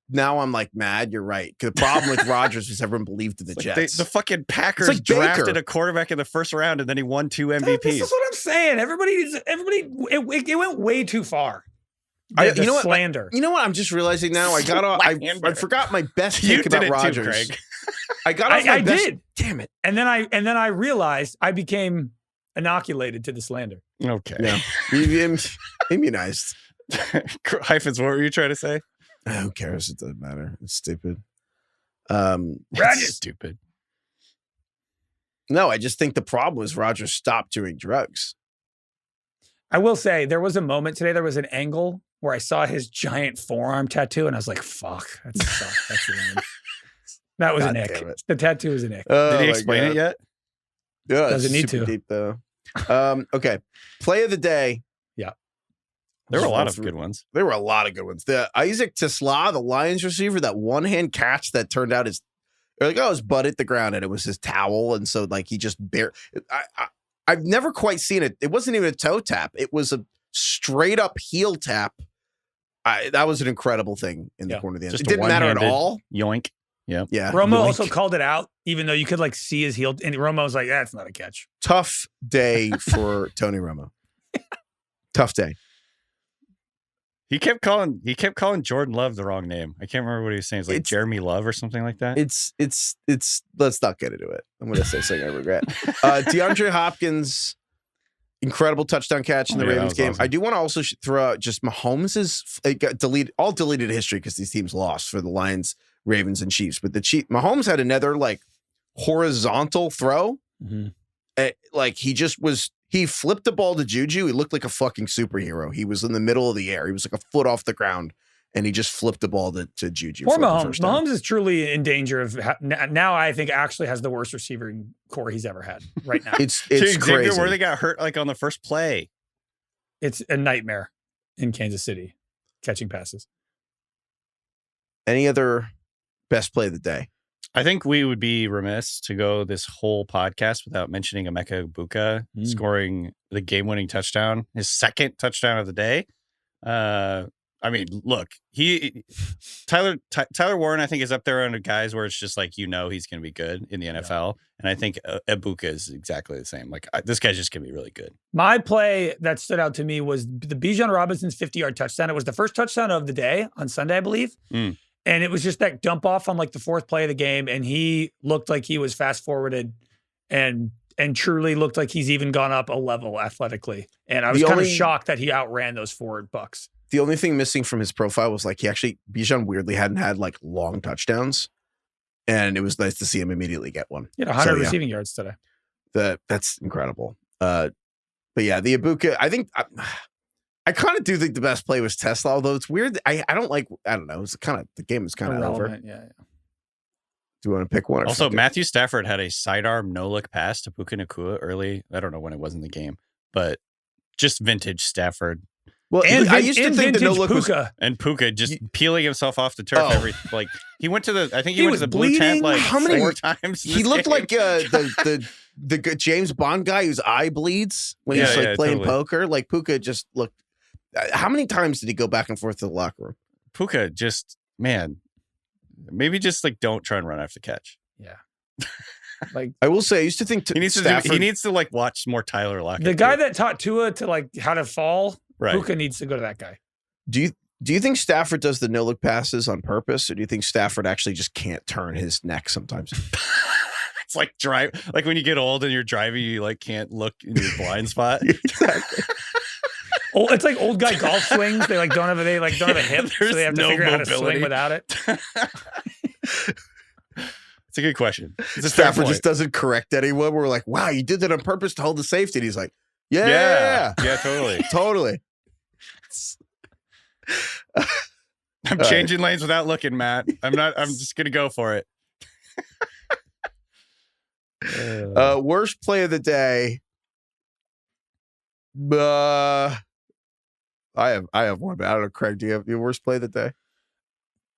now I'm like mad. You're right. The problem with Rodgers was everyone believed in the Jets. The fucking Packers drafted a quarterback in the first round and then he won 2 MVPs. This is what I'm saying. Everybody, it went way too far. You know what? Slander. You know what? I'm just realizing now. I forgot my best take about Rodgers. Craig. I did. Damn it. And then I realized I became inoculated to the slander. Okay. Yeah. Immunized. Heifetz, what were you trying to say? Who cares? It doesn't matter. It's stupid. It's stupid. No, I just think the problem was Rodgers stopped doing drugs. I will say there was a moment today. There was an angle where I saw his giant forearm tattoo, and I was like, "Fuck, that's lame." That was an ick. The tattoo was an ick. Did he explain it yet? Yeah, doesn't need to. Deep though. Okay, play of the day. Yeah, there were a lot of good ones. There were a lot of good ones. The Isaac Tisla, the Lions receiver, that one-hand catch that turned out his butt hit the ground, and it was his towel, and so like he just I've never quite seen it. It wasn't even a toe tap. It was a straight up heel tap. That was an incredible thing in the corner of the end. It didn't matter at all. Yoink. Yeah. Romo also called it out, even though you could like see his heel. And Romo was like, "That's not a catch." Tough day for Tony Romo. Tough day. He kept calling Jordan Love the wrong name. I can't remember what he was saying. It's like Jeremy Love or something like that. It's let's not get into it. I'm going to say something I regret. DeAndre Hopkins, incredible touchdown catch in the Ravens game. Awesome. I do want to also throw out just Mahomes' deleted history because these teams lost for the Lions, Ravens, and Chiefs. But Mahomes had another like horizontal throw. Mm-hmm. He flipped the ball to Juju. He looked like a fucking superhero. He was in the middle of the air. He was like a foot off the ground, and he just flipped the ball to Juju. Poor Mahomes. Mahomes is truly in danger of now. I think actually has the worst receiving core he's ever had right now. It's crazy. Where they got hurt like on the first play. It's a nightmare in Kansas City catching passes. Any other best play of the day? I think we would be remiss to go this whole podcast without mentioning Emeka Egbuka scoring the game-winning touchdown, his second touchdown of the day. I mean, look, Tyler Warren, I think, is up there under guys where it's just like, he's going to be good in the NFL. And I think Egbuka is exactly the same. Like, this guy's just going to be really good. My play that stood out to me was the Bijan Robinson's 50-yard touchdown. It was the first touchdown of the day on Sunday, I believe. And it was just that dump off on like the fourth play of the game. And he looked like he was fast forwarded and truly looked like he's even gone up a level athletically. And I was kind of shocked that he outran those forward bucks. The only thing missing from his profile was like Bijan weirdly hadn't had like long touchdowns. And it was nice to see him immediately get one. He had 100 receiving yards today. That's incredible. But yeah, the Egbuka, I think I kind of do think the best play was Tesla, although it's weird. I don't know. It's kind of, the game is kind of over. Yeah. Do you want to pick one? Also, Matthew Stafford had a sidearm no-look pass to Puka Nacua early. I don't know when it was in the game, but just vintage Stafford. Well, I used to think the no-look was... And Puka just peeling himself off the turf he went to the blue tent like 4 times. He looked like the James Bond guy whose eye bleeds when he's playing poker. Like Puka just looked... How many times did he go back and forth to the locker room? Puka just, man, maybe just like don't try and run after catch. Yeah. Like I will say, I used to think he needs to like watch more Tyler Lockett. The guy that taught Tua to like how to fall, right. Puka needs to go to that guy. Do you think Stafford does the no-look passes on purpose, or do you think Stafford actually just can't turn his neck sometimes? It's like like when you get old and you're driving, you like can't look in your blind spot. Exactly. Oh, it's like old guy golf swings. They don't have a hip, so they have to figure out how to swing without it. It's a good question. Stafford just doesn't correct anyone. We're like, wow, you did that on purpose to hold the safety. And he's like, yeah, totally. Totally. I'm changing lanes without looking, Matt. I'm just going to go for it. Worst play of the day. I have one, but I don't know, Craig, do you have your worst play of the day?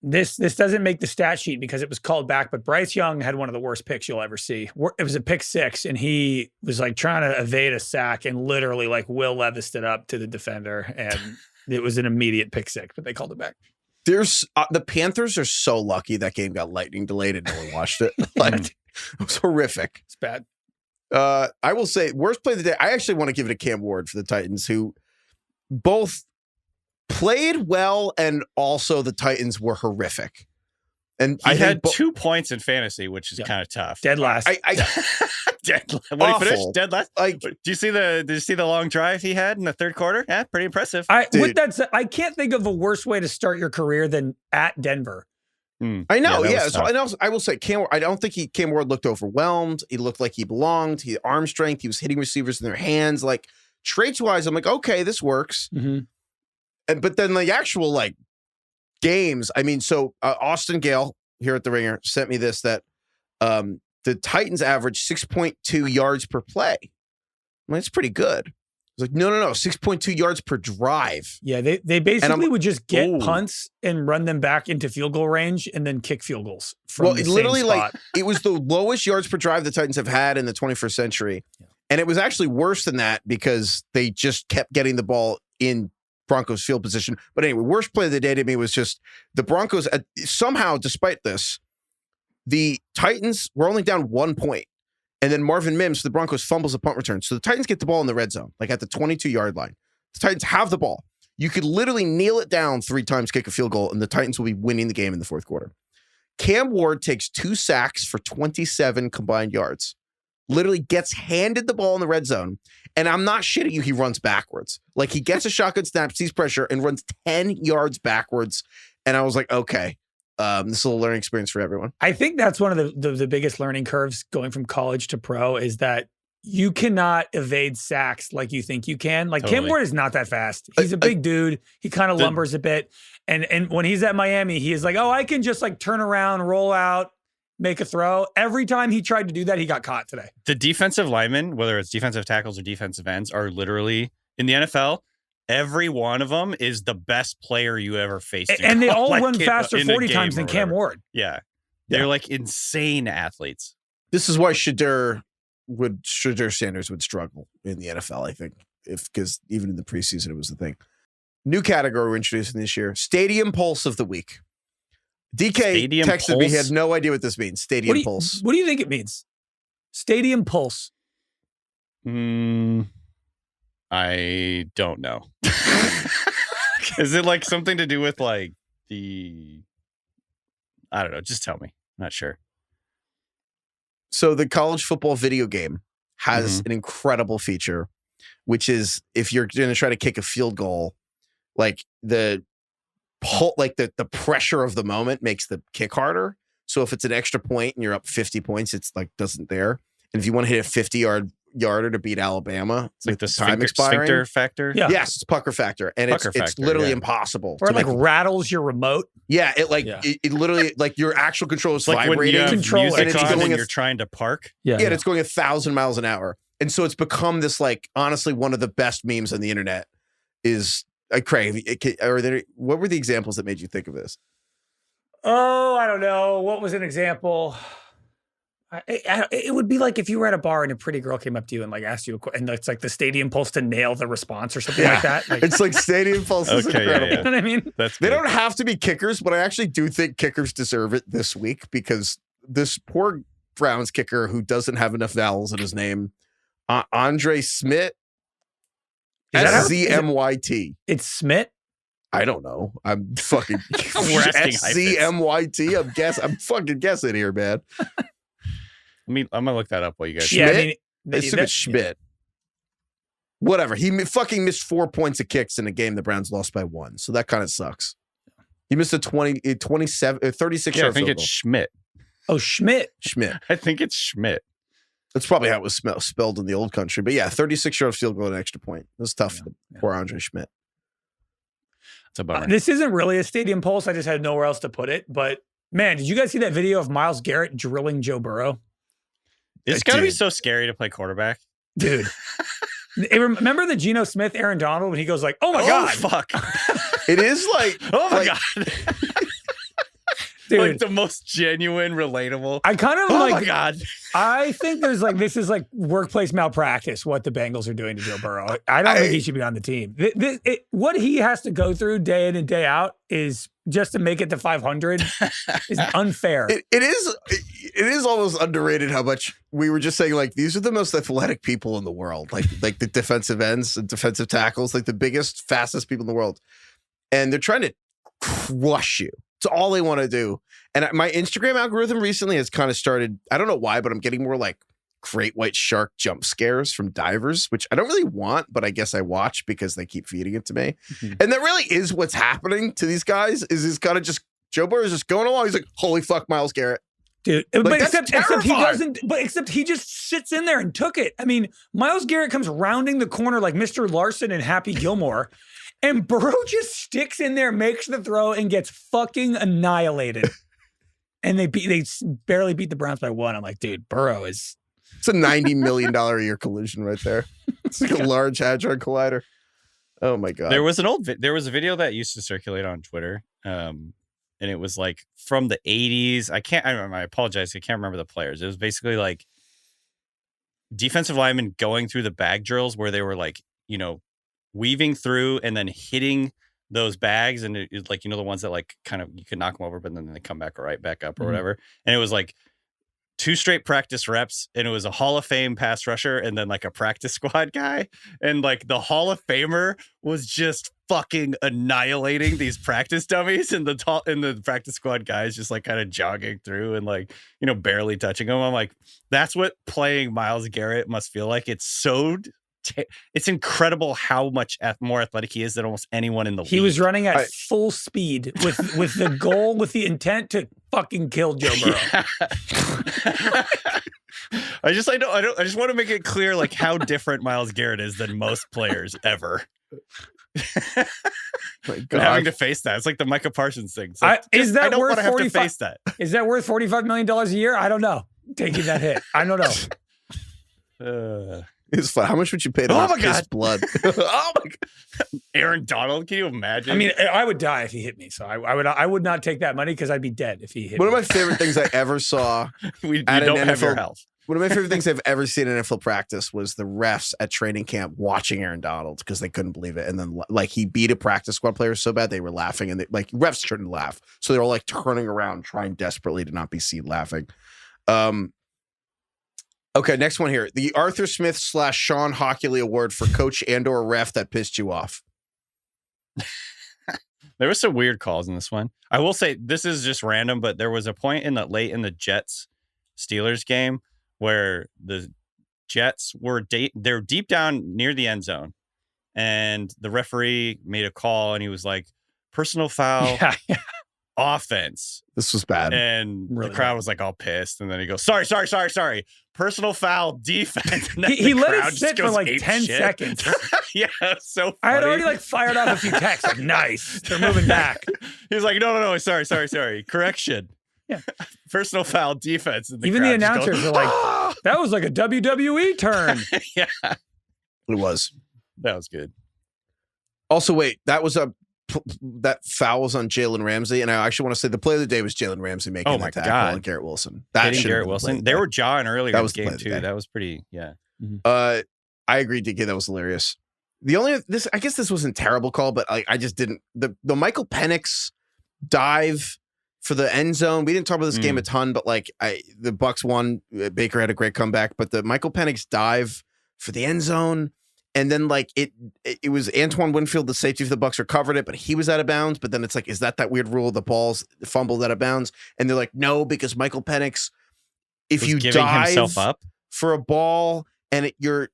This doesn't make the stat sheet because it was called back, but Bryce Young had one of the worst picks you'll ever see. It was a pick 6, and he was like trying to evade a sack and literally like Will Levis'd it up to the defender, and it was an immediate pick 6, but they called it back. There's the Panthers are so lucky that game got lightning delayed and no one watched it. Like, it was horrific. It's bad. I will say worst play of the day. I actually want to give it a Cam Ward for the Titans, who both played well and also the Titans were horrific. And I had 2 points in fantasy, which is kind of tough. Dead last. Dead. When he finished dead last. Like, did you see the long drive he had in the third quarter? Yeah, pretty impressive. With that said, I can't think of a worse way to start your career than at Denver. I know, yeah. So, and also, I will say, I don't think Cam Ward looked overwhelmed. He looked like he belonged. He had arm strength. He was hitting receivers in their hands. Like, traits-wise, I'm like, okay, this works. Mm-hmm. But then the actual, like, games, I mean, so Austin Gale here at the Ringer sent me this, that the Titans average 6.2 yards per play. I mean, it's pretty good. I was like, no, 6.2 yards per drive. Yeah, they basically would just get punts and run them back into field goal range and then kick field goals from the literally same spot. Like it was the lowest yards per drive the Titans have had in the 21st century. Yeah. And it was actually worse than that because they just kept getting the ball in Broncos field position. But anyway, worst play of the day to me was just the Broncos. Somehow, despite this, the Titans were only down 1 point. And then Marvin Mims, the Broncos, fumbles a punt return. So the Titans get the ball in the red zone, like at the 22-yard line. The Titans have the ball. You could literally kneel it down 3 times, kick a field goal, and the Titans will be winning the game in the fourth quarter. Cam Ward takes 2 sacks for 27 combined yards. Literally gets handed the ball in the red zone. And I'm not shitting you, he runs backwards. Like, he gets a shotgun snap, sees pressure, and runs 10 yards backwards. And I was like, okay. This is a learning experience for everyone. I think that's one of the biggest learning curves going from college to pro is that you cannot evade sacks like you think you can. Like Cam Ward is not that fast. He's a big dude. He kind of lumbers a bit. And when he's at Miami, he is like, oh, I can just like turn around, roll out, make a throw. Every time he tried to do that, he got caught today. The defensive linemen, whether it's defensive tackles or defensive ends, are literally in the NFL. Every one of them is the best player you ever faced. And they all run faster 40 times than Cam Ward. Yeah. They're like insane athletes. This is why Shadur Sanders would struggle in the NFL, I think, because even in the preseason, it was the thing. New category we're introducing this year, Stadium Pulse of the Week. DK texted me, he had no idea what this means. Stadium Pulse. What do you think it means? Stadium Pulse. I don't know. Is it like something to do with like I don't know. Just tell me. I'm not sure. So the college football video game has an incredible feature, which is if you're going to try to kick a field goal, like the pressure of the moment makes the kick harder. So if it's an extra point and you're up 50 points, it's like doesn't there. And if you want to hit a 50-yarder to beat Alabama, it's like the time expiring. Sphincter factor? Yeah. Yes, it's pucker factor. And it's literally impossible. Or it like rattles your remote. Yeah, it literally, like your actual controller is like vibrating. When you have music on and you're trying to park. Yeah, and it's going 1,000 miles an hour. And so it's become this, like, honestly, one of the best memes on the internet is, Craig, what were the examples that made you think of this? Oh, I don't know. What was an example? It would be like if you were at a bar and a pretty girl came up to you and like asked you and it's like the Stadium Pulse to nail the response or something like that. Like, it's like Stadium Pulse is incredible. You know what I mean? They don't have to be kickers, but I actually do think kickers deserve it this week because this poor Browns kicker who doesn't have enough vowels in his name, Andre Smith, SZMYT. It's Smith? I don't know. I'm fucking We're asking SZMYT. I'm fucking guessing here, man. I'm gonna look that up while you guys. Schmidt? Yeah, I mean, It's Schmidt. Whatever. He fucking missed 4 points of kicks in a game the Browns lost by 1. So that kind of sucks. He missed a 36 Yeah, I yard think field it's goal. Schmidt. Oh, Schmidt. I think it's Schmidt. That's probably how it was spelled in the old country. But yeah, 36-yard field goal and extra point. It was tough for poor Andre Schmidt. It's a bummer. This isn't really a stadium pulse. I just had nowhere else to put it. But man, did you guys see that video of Myles Garrett drilling Joe Burrow? It's got to be so scary to play quarterback. Dude. Remember the Geno Smith, Aaron Donald, when he goes like, oh my God. Fuck. It is like, oh my God. Dude, like the most genuine, relatable. I kind of oh my God. I think there's like, this is like workplace malpractice, what the Bengals are doing to Joe Burrow. I don't think he should be on the team. What he has to go through day in and day out is just to make it to 500 is unfair. It is almost underrated how much we were just saying, like, these are the most athletic people in the world, like the defensive ends and defensive tackles, like the biggest, fastest people in the world. And they're trying to crush you. It's all they want to do. And my Instagram algorithm recently has kind of started, I don't know why, but I'm getting more like great white shark jump scares from divers, which I don't really want, but I guess I watch because they keep feeding it to me. Mm-hmm. And that really is what's happening to these guys is kind of just, Joe Burrow is just going along. He's like, holy fuck, Myles Garrett. Dude, like, but except he doesn't, but except he just sits in there and took it. I mean, Myles Garrett comes rounding the corner like Mr. Larson and Happy Gilmore. And Burrow just sticks in there, makes the throw, and gets fucking annihilated. And they barely beat the Browns by 1. I'm like, dude, Burrow is... It's a $90 million a year collision right there. It's like a large hadron collider. Oh my God. There was a video that used to circulate on Twitter. And it was like from the 80s. I apologize. I can't remember the players. It was basically like defensive linemen going through the bag drills where they were like, you know, weaving through and then hitting those bags, and it's like, you know, the ones that like kind of you can knock them over, but then they come back right back up or whatever. And it was like 2 straight practice reps, and it was a Hall of Fame pass rusher and then like a practice squad guy, and like the Hall of Famer was just fucking annihilating these practice dummies, and the practice squad guys just like kind of jogging through and like, you know, barely touching them. I'm like, that's what playing Myles Garrett must feel like. It's so. It's incredible how much more athletic he is than almost anyone in the league. He was running at full speed with the goal, with the intent to fucking kill Joe Burrow. Yeah. I just want to make it clear like how different Myles Garrett is than most players ever. And having to face that, it's like the Micah Parsons thing. Like, is that I don't worth want to have 45? to face that. Is that worth $45 million a year? I don't know. Taking that hit, I don't know. It's fun. How much would you pay to my his God. blood? Oh my God. Aaron Donald, can you imagine? I mean, I would die if he hit me. So I would not take that money because I'd be dead if he hit One me. of my favorite things I ever saw. You don't have your health. One of my favorite things I've ever seen in NFL practice was the refs at training camp watching Aaron Donald because they couldn't believe it. And then like he beat a practice squad player so bad they were laughing, and like refs shouldn't laugh. So they were like turning around, trying desperately to not be seen laughing. Okay, next one here. The Arthur Smith / Shawn Hochuli Award for coach and/or ref that pissed you off. There were some weird calls in this one. I will say this is just random, but there was a point late in the Jets Steelers game where the Jets were they're deep down near the end zone, and the referee made a call, and he was like, "Personal foul." Yeah. Offense. This was bad. And really the crowd was like all pissed. And then he goes, sorry. Personal foul defense. He let it sit for like 10 seconds. Yeah, so funny. I had already like fired off a few texts. Like, nice. They're moving back. He's like, no. Sorry. Correction. Yeah. Personal foul defense. And even the announcers are like, that was like a WWE turn. Yeah. It was. That was good. Also, wait, that foul was on Jalen Ramsey, and I actually want to say the play of the day was Jalen Ramsey making the tackle on Garrett Wilson. Hitting Garrett Wilson. They were jawing earlier in the game too. That was pretty, yeah. Mm-hmm. I agreed, DK. That was hilarious. I guess this wasn't a terrible call, but I just didn't. The Michael Penix dive for the end zone. We didn't talk about this game a ton, but like the Bucs won. Baker had a great comeback, but the Michael Penix dive for the end zone. And then like it was Antoine Winfield, the safety for the Bucs, recovered it, but he was out of bounds. But then it's like, is that weird rule? The ball's fumbled out of bounds, and they're like, no, because Michael Penix if you giving dive himself up for a ball and your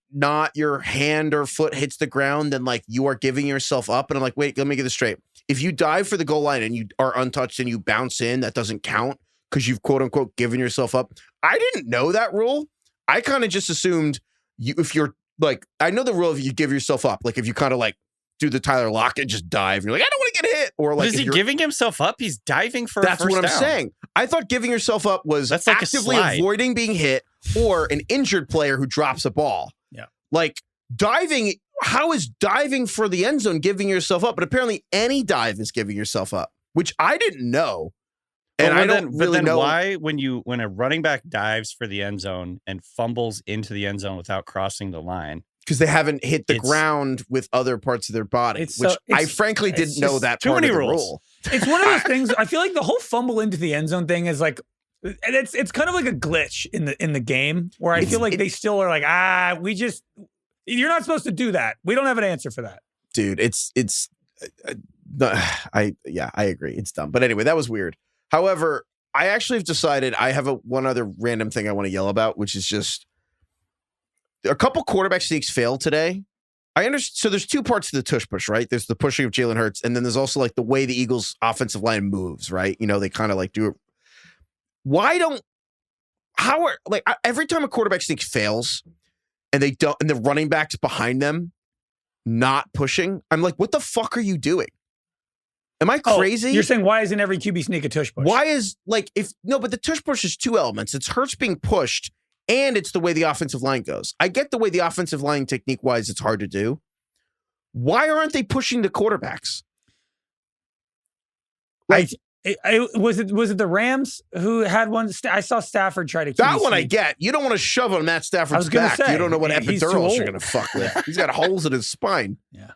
hand or foot hits the ground, then like you are giving yourself up. And I'm like, wait, let me get this straight. If you dive for the goal line and you are untouched and you bounce in, that doesn't count because you've quote unquote given yourself up. I didn't know that rule. I kind of just assumed if you're like, I know the rule if you give yourself up, like if you kind of like do the Tyler Lockett, just dive. You're like, I don't want to get hit. Or like, is he giving himself up? He's diving for that's a first what I'm down. saying. I thought giving yourself up was That's like actively avoiding being hit or an injured player who drops a ball. Yeah. Like diving, how is diving for the end zone giving yourself up? But apparently any dive is giving yourself up, which I didn't know. And I don't really know why when a running back dives for the end zone and fumbles into the end zone without crossing the line. Because they haven't hit the ground with other parts of their body, which I frankly didn't know that part of the rule. It's one of those things. I feel like the whole fumble into the end zone thing is like, and it's kind of like a glitch in the game where I feel like they still are like, you're not supposed to do that. We don't have an answer for that, dude. I agree. It's dumb. But anyway, that was weird. However, I actually have decided I have one other random thing I want to yell about, which is just a couple quarterback sneaks failed today. I understand. So there's two parts to the tush push, right? There's the pushing of Jalen Hurts, and then there's also like the way the Eagles' offensive line moves, right? You know, they kind of like do it. Every time a quarterback sneak fails and they don't, and the running back's behind them not pushing, I'm like, what the fuck are you doing? Am I crazy? You're saying why isn't every QB sneak a tush push? Why is but the tush push is two elements. It's Hurts being pushed and it's the way the offensive line goes. I get the way the offensive line technique wise, it's hard to do. Why aren't they pushing the quarterbacks? Like, was it the Rams who had one? I saw Stafford try to. That one I get. You don't want to shove on Matt Stafford's back. You don't know what epidurals you're going to fuck with. He's got holes in his spine. Yeah.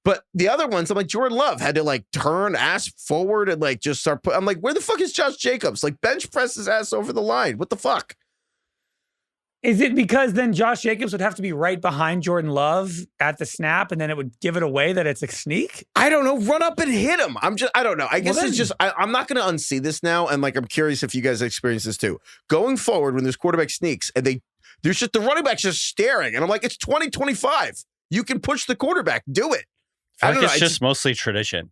But the other ones, I'm like, Jordan Love had to like turn ass forward and like just start. I'm like, where the fuck is Josh Jacobs? Like bench press his ass over the line. What the fuck? Is it because then Josh Jacobs would have to be right behind Jordan Love at the snap and then it would give it away that it's a sneak? I don't know. Run up and hit him. I don't know. I guess it's just, I'm not going to unsee this now. And like, I'm curious if you guys experience this too. Going forward, when there's quarterback sneaks and there's just the running back's just staring. And I'm like, it's 2025. You can push the quarterback. Do it. I think it's just mostly tradition.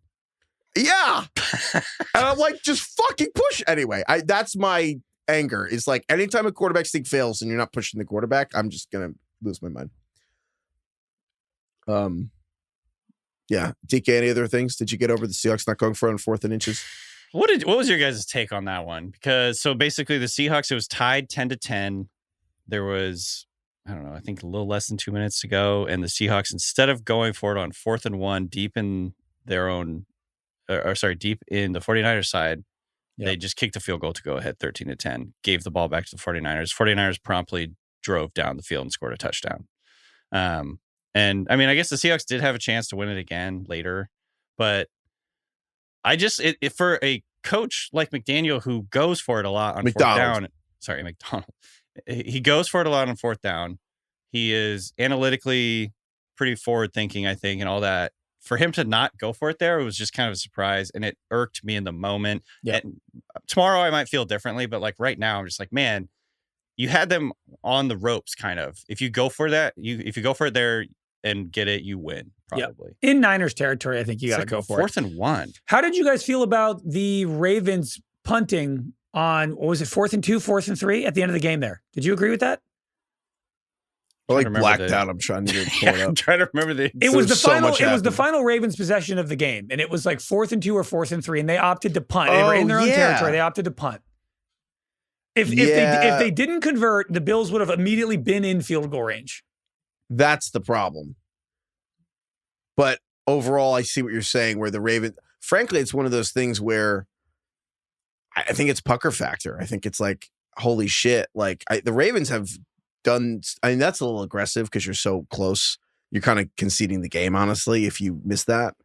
Yeah. And I'm like, just fucking push. Anyway, that's my anger. Is like anytime a quarterback sneak fails and you're not pushing the quarterback, I'm just going to lose my mind. Yeah. DK, any other things? Did you get over the Seahawks not going for it on 4th and inches? What was your guys' take on that one? Because so basically the Seahawks, it was tied 10-10. There was, I don't know, I think a little less than 2 minutes to go. And the Seahawks, instead of going for it on 4th and 1 deep in their own, deep in the 49ers side, they just kicked a field goal to go ahead 13-10, gave the ball back to the 49ers. 49ers promptly drove down the field and scored a touchdown. And I mean, I guess the Seahawks did have a chance to win it again later, but I just, for a coach like McDaniel who goes for it a lot on McDonald. He goes for it a lot on 4th down. He is analytically pretty forward thinking, I think, and all that. For him to not go for it there, it was just kind of a surprise, and it irked me in the moment. Yeah. And tomorrow I might feel differently, but like right now, I'm just like, man, you had them on the ropes, kind of. If you go for that, if you go for it there and get it, you win probably. Yep. In Niners territory, I think you got to go for 4th and 1. How did you guys feel about the Ravens punting on, what was it, 4th and 2, 4th and 3 at the end of the game there? Did you agree with that? I like blacked out. I'm trying to pull it up. I'm trying to remember It was the final Ravens possession of the game, and it was like 4th and 2 or 4th and 3, and they opted to punt. They were in their own territory. They opted to punt. If they didn't convert, the Bills would have immediately been in field goal range. That's the problem. But overall, I see what you're saying. Where the Ravens, frankly, it's one of those things where I think it's pucker factor. I think it's like, holy shit! Like the Ravens have done. I mean, that's a little aggressive because you're so close. You're kind of conceding the game, honestly, if you miss that.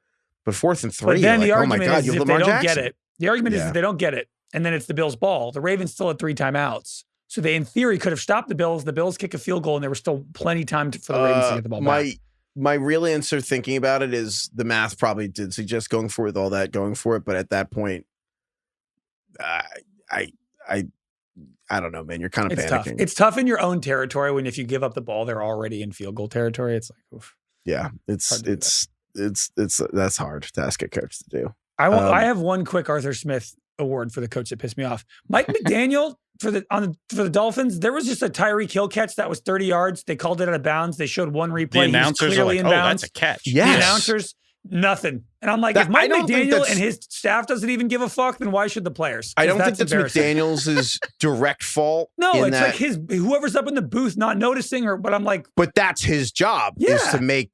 But 4th and 3, but then the argument is if they don't get it. The argument is if they don't get it, and then it's the Bills' ball. The Ravens still had 3 timeouts, so they, in theory, could have stopped the Bills. The Bills kick a field goal, and there was still plenty of time for the Ravens to get the ball back. My real answer, thinking about it, is the math probably did suggest going for it with all that, going for it. But at that point, I I don't know, man. You're kind of It's panicking. tough. It's tough in your own territory when if you give up the ball, they're already in field goal territory. It's like, oof. Yeah, it's that's hard to ask a coach to do. I have one quick Arthur Smith award for the coach that pissed me off. Mike McDaniel for the Dolphins. There was just a Tyreek Hill catch that was 30 yards. They called it out of bounds. They showed one replay. The announcers are like, "Oh, that's a catch." Yes. The announcers, nothing. And I'm like, if Mike McDaniel and his staff doesn't even give a fuck, then why should the players? I don't think that's McDaniel's direct fault. No, it's like whoever's up in the booth not noticing, but I'm like, but that's his job is to make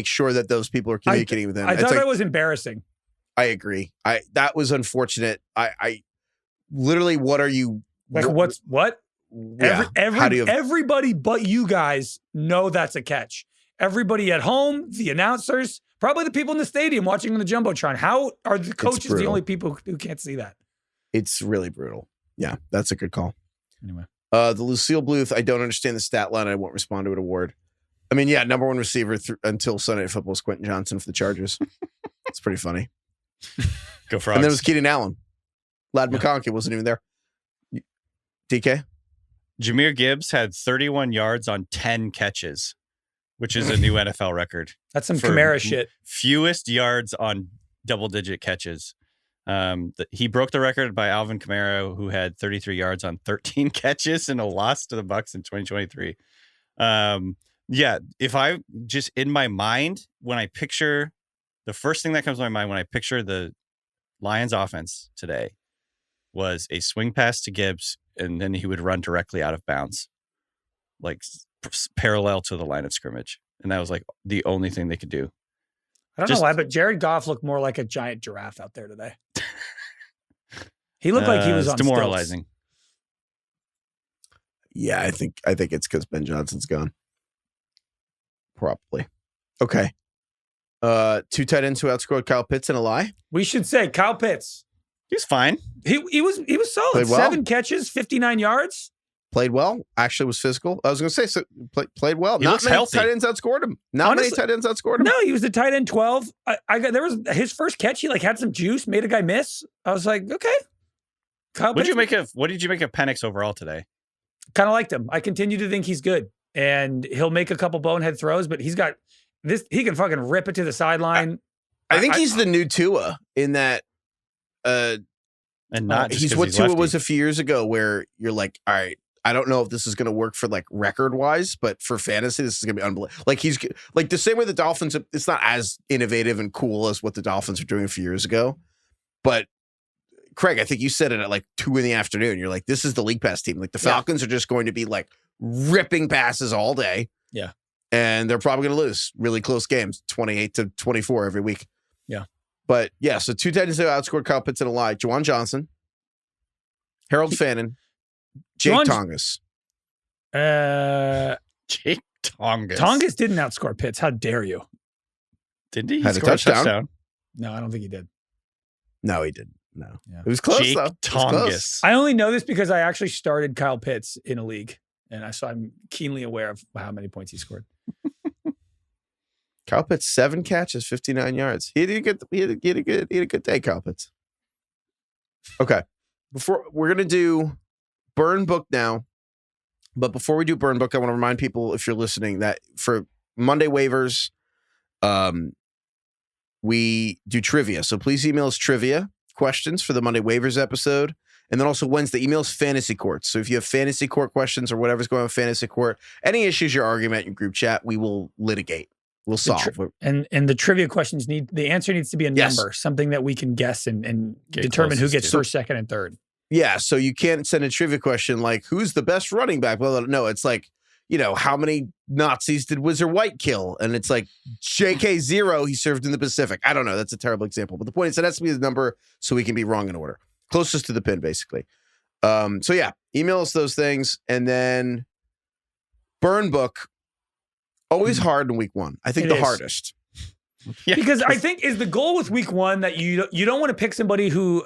sure that those people are communicating with him. I thought that was embarrassing. I agree. That was unfortunate. I literally, what are you like? What? Yeah. Everybody but you guys know that's a catch. Everybody at home, the announcers, probably the people in the stadium watching on the Jumbotron. How are the coaches the only people who can't see that? It's really brutal. Yeah, that's a good call. Anyway. The Lucille Bluth, I don't understand the stat line. I won't respond to an award. I mean, yeah, number one receiver until Sunday Night Football is Quentin Johnson for the Chargers. It's pretty funny. Go Frogs. And then it was Keenan Allen. Ladd McConkey wasn't even there. DK? Jahmyr Gibbs had 31 yards on 10 catches, which is a new NFL record. That's some Kamara shit. Fewest yards on double-digit catches. He broke the record by Alvin Kamara, who had 33 yards on 13 catches in a loss to the Bucs in 2023. Yeah, if I just in my mind, when I picture the first thing that comes to my mind when I picture the Lions offense today was a swing pass to Gibbs, and then he would run directly out of bounds, like parallel to the line of scrimmage. And that was like the only thing they could do. I don't know why, but Jared Goff looked more like a giant giraffe out there today. He looked like he was on demoralizing. Stilts. Yeah, I think it's because Ben Johnson's gone. Probably. Okay. Two tight ends who outscored Kyle Pitts in a lie. We should say Kyle Pitts. He's fine. He was solid. Played well. 7 catches, 59 yards. Played well. Actually was physical. I was going to say played well. He Not looks many healthy. tight ends outscored him. Many tight ends outscored him. No, he was the tight end 12. There was his first catch. He had some juice, made a guy miss. I was like, okay. What did you make of Penix overall today? Kind of liked him. I continue to think he's good, and he'll make a couple bonehead throws, but he's got this. He can fucking rip it to the sideline. I think he's the new Tua in that. And not just he's what Tua was a few years ago, where you're like, all right, I don't know if this is going to work for like record wise, but for fantasy, this is going to be unbelievable. Like he's like the same way the Dolphins. It's not as innovative and cool as what the Dolphins were doing a few years ago, but. Craig, I think you said it at like 2 p.m. You're like, this is the league pass team. Like the Falcons are just going to be like ripping passes all day. Yeah. And they're probably going to lose really close games, 28-24 every week. Yeah. But yeah, so 2 tight ends who outscored Kyle Pitts in a lie. Juwan Johnson, Harold Fannin, Jake Tongas. Jake Tongas. Tongas didn't outscore Pitts. How dare you? Did he? Had a touchdown. No, I don't think he did. No, he didn't. No. Yeah. It was close, Jake though. Tongas. I only know this because I actually started Kyle Pitts in a league, and I'm keenly aware of how many points he scored. Kyle Pitts, 7 catches, 59 yards. He had a good day, Kyle Pitts. Okay. We're going to do Burn Book now. But before we do Burn Book, I want to remind people, if you're listening, that for Monday waivers, we do trivia. So please email us trivia questions for the Monday waivers episode. And then also Wednesday, email us fantasy court. So if you have fantasy court questions or whatever's going on with fantasy court, any issues, your argument, your group chat, we will litigate. We'll solve. And the trivia questions the answer needs to be a number, something that we can guess and determine who gets first, second, and third. Yeah. So you can't send a trivia question like, who's the best running back? Well, no, it's like, how many Nazis did Wizard White kill? And it's like JK0, he served in the Pacific. I don't know. That's a terrible example. But the point is it has to be the number so we can be wrong in order. Closest to the pin, basically. So yeah, email us those things. And then Burn Book, always hard in week 1. I think the hardest. Yeah. Because I think is the goal with week 1 that you don't want to pick somebody who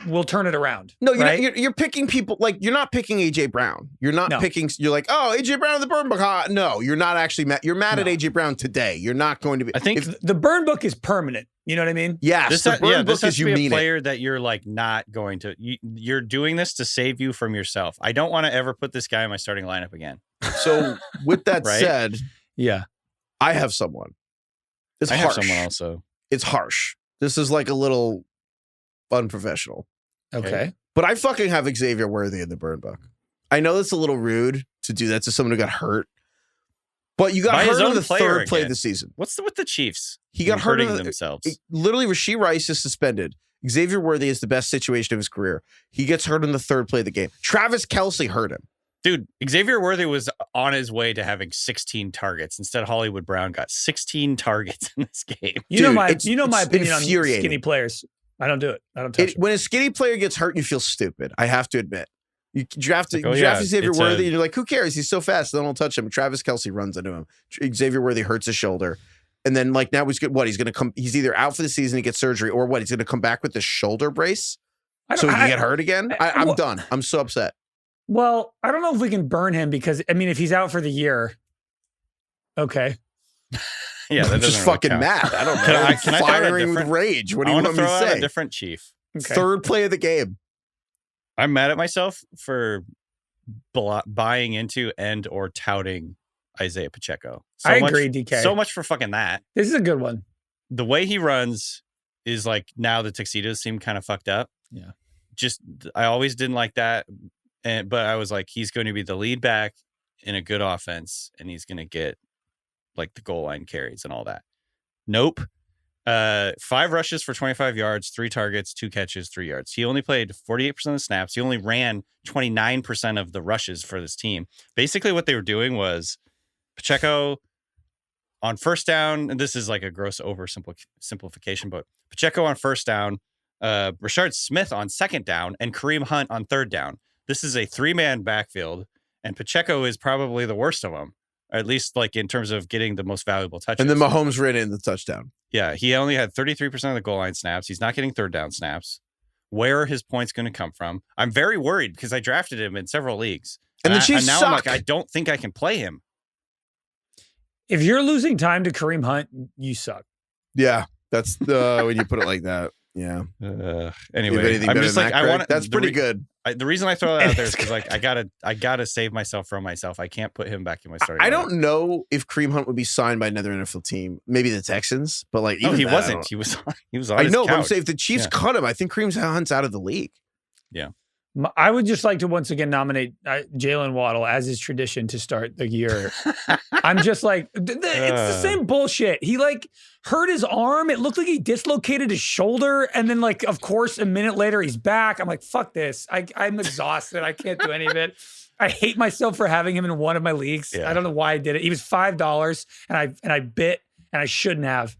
will turn it around. No, right? you're picking people like you're not picking AJ Brown. You're not picking. You're like, oh, AJ Brown in the burn book. No, you're not actually mad. You're mad at AJ Brown today. You're not going to be. I think the burn book is permanent. You know what I mean? Yes, the burn book is you mean a player that you're like not going to. You're doing this to save you from yourself. I don't want to ever put this guy in my starting lineup again. So with that said, yeah, I have someone. It's harsh. I have someone also. It's harsh. This is like a little unprofessional. Okay. But I fucking have Xavier Worthy in the burn book. I know that's a little rude to do that to someone who got hurt. But you got hurt on the third play of the season. What's with the Chiefs? He got hurt themselves. Literally, Rashee Rice is suspended. Xavier Worthy is the best situation of his career. He gets hurt in the third play of the game. Travis Kelce hurt him. Dude, Xavier Worthy was on his way to having 16 targets. Instead, Hollywood Brown got 16 targets in this game. You know my opinion on skinny players. I don't do it. I don't touch it. When a skinny player gets hurt, you feel stupid. I have to admit. You draft Xavier Worthy, and you're like, who cares? He's so fast. Then don't touch him. Travis Kelce runs into him. Xavier Worthy hurts his shoulder. And then, like, now he's good. What? He's going to come. He's either out for the season, he gets surgery, or what? He's going to come back with the shoulder brace? So he can get hurt again? I'm done. I'm so upset. Well, I don't know if we can burn him because, I mean, if he's out for the year, okay. Yeah, I'm just fucking mad. I don't know. Can I firing with rage. What do you want me to say? A different Chief. Okay. Third play of the game. I'm mad at myself for buying into and or touting Isaiah Pacheco. I agree, DK. So much for fucking that. This is a good one. The way he runs is like now the tuxedos seem kind of fucked up. Yeah. Just I always didn't like that. But I was like, he's going to be the lead back in a good offense, and he's going to get like the goal line carries and all that. Nope. 5 rushes for 25 yards, 3 targets, 2 catches, 3 yards. He only played 48% of the snaps. He only ran 29% of the rushes for this team. Basically, what they were doing was Pacheco on first down, and this is like a gross oversimplification, but Pacheco on first down, Rashard Smith on second down, and Kareem Hunt on third down. This is a 3-man backfield, and Pacheco is probably the worst of them, or at least like in terms of getting the most valuable touches. And then Mahomes ran in the touchdown. Yeah, he only had 33% of the goal line snaps. He's not getting third down snaps. Where are his points going to come from? I'm very worried because I drafted him in several leagues. And the Chiefs now suck. I'm like, I don't think I can play him. If you're losing time to Kareem Hunt, you suck. Yeah, that's when you put it like that. Yeah. Anyway, I'm just like, I want. That's pretty good. The reason I throw that out there is because like I gotta save myself from myself. I can't put him back in my starting. I don't know if Kareem Hunt would be signed by another NFL team. Maybe the Texans, but like no, he wasn't. He was on. I his know, couch. but I'm saying if the Chiefs cut him, I think Kareem Hunt's out of the league. Yeah. I would just like to once again nominate Jalen Waddle as is tradition to start the year. I'm just like, it's the same bullshit. He like hurt his arm. It looked like he dislocated his shoulder. And then like, of course, a minute later he's back. I'm like, fuck this. I'm exhausted. I can't do any of it. I hate myself for having him in one of my leagues. Yeah. I don't know why I did it. He was $5 and I bit and I shouldn't have.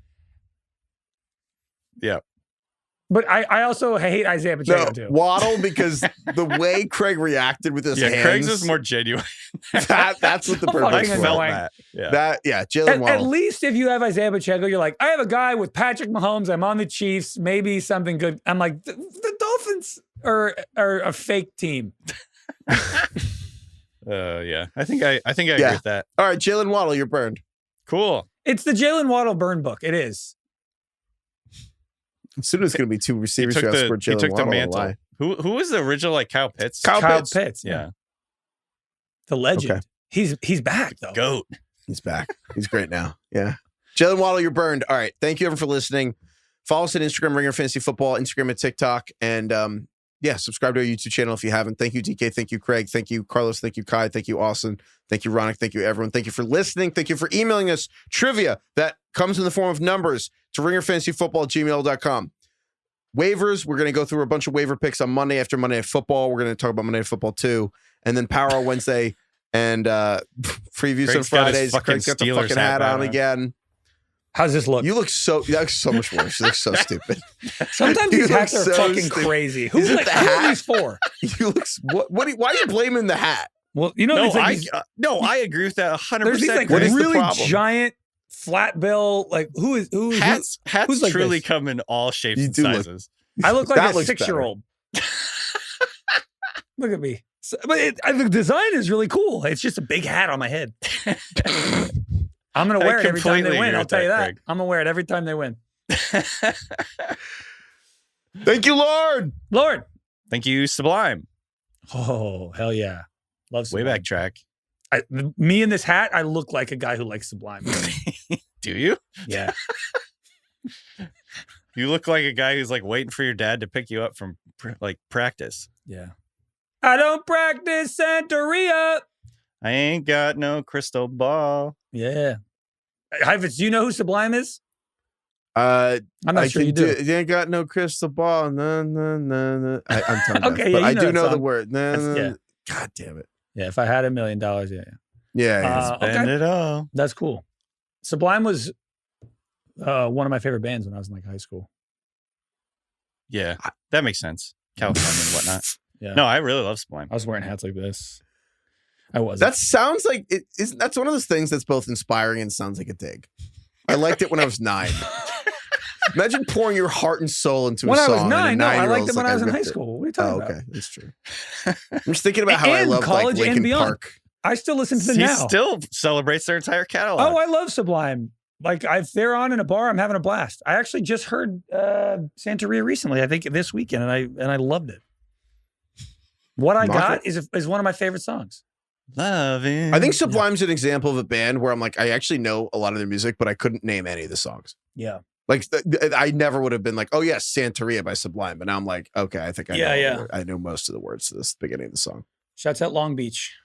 Yeah. But I also hate Isaiah Pacheco too. Waddle, because the way Craig reacted with his hands. Craig's is more genuine. That's what the purpose I felt that. Yeah. Jalen Waddle. At least if you have Isaiah Pacheco, you're like, I have a guy with Patrick Mahomes. I'm on the Chiefs. Maybe something good. I'm like, the Dolphins are a fake team. Yeah. I think I agree with that. All right, Jalen Waddle, you're burned. Cool. It's the Jalen Waddle burn book. It is. As soon as it's going to be 2 receivers who outscored Jalen Waddle. The mantle. Who was the original like Kyle Pitts? Kyle Pitts. Yeah. The legend. Okay. He's back though. GOAT. He's back. He's great now. Yeah. Jalen Waddle, you're burned. All right. Thank you everyone for listening. Follow us at Instagram, Ringer Fantasy Football, Instagram and TikTok. And subscribe to our YouTube channel if you haven't. Thank you, DK. Thank you, Craig. Thank you, Carlos. Thank you, Kai. Thank you, Austin. Thank you, Ronak. Thank you, everyone. Thank you for listening. Thank you for emailing us trivia that comes in the form of numbers to ringerfantasyfootball@gmail.com. Waivers, we're going to go through a bunch of waiver picks on Monday after Monday Night Football. We're going to talk about Monday Night Football too. And then Power on Wednesday and previews on Fridays. Craig's got the fucking hat on again. How's this look? You look so much worse. You look so stupid. Sometimes these hats are fucking crazy. Who are these for? You look, why are you blaming the hat? Well, you know, I agree with that 100%. There's these like really giant flat bill, like hats who's like truly this? Come in all shapes and sizes. I look like a 6-year-old. Look at me. But the design is really cool. It's just a big hat on my head. I'm going to wear it every time they win. I'll tell you that. Craig. I'm going to wear it every time they win. Thank you, Lord. Lord. Thank you, Sublime. Oh, hell yeah. Love Sublime. Way back track. Me in this hat, I look like a guy who likes Sublime. Do you? Yeah. You look like a guy who's like waiting for your dad to pick you up from like practice. Yeah. I don't practice Santeria. I ain't got no crystal ball. Yeah. Heifetz, do you know who Sublime is? I'm not sure you do. You ain't got no crystal ball. No. I'm telling you. Okay, but I do know song. the word. No. Yeah. God damn it. Yeah, if I had $1 million, yeah. Yeah. Spend it all. That's cool. Sublime was one of my favorite bands when I was in like high school. Yeah, that makes sense. California and whatnot. Yeah. No, I really love Sublime. I was wearing hats like this. I was. That sounds like that's one of those things that's both inspiring and sounds like a dig. I liked it when I was 9. Imagine pouring your heart and soul into a song. When I was 9, no, I liked it when I was in high school. What are you talking about? Okay, that's true. I'm just thinking about how I love like Linkin Park. I still listen to them now. He still celebrates their entire catalog. Oh, I love Sublime. Like if they're on in a bar, I'm having a blast. I actually just heard Santeria recently. I think this weekend, and I loved it. What I Got is one of my favorite songs. Loving. I think Sublime's an example of a band where I'm like, I actually know a lot of their music, but I couldn't name any of the songs. Yeah. Like I never would have been like, oh yes, Santeria by Sublime. But now I'm like, okay, I think I know. I know most of the words to this beginning of the song. Shouts out Long Beach.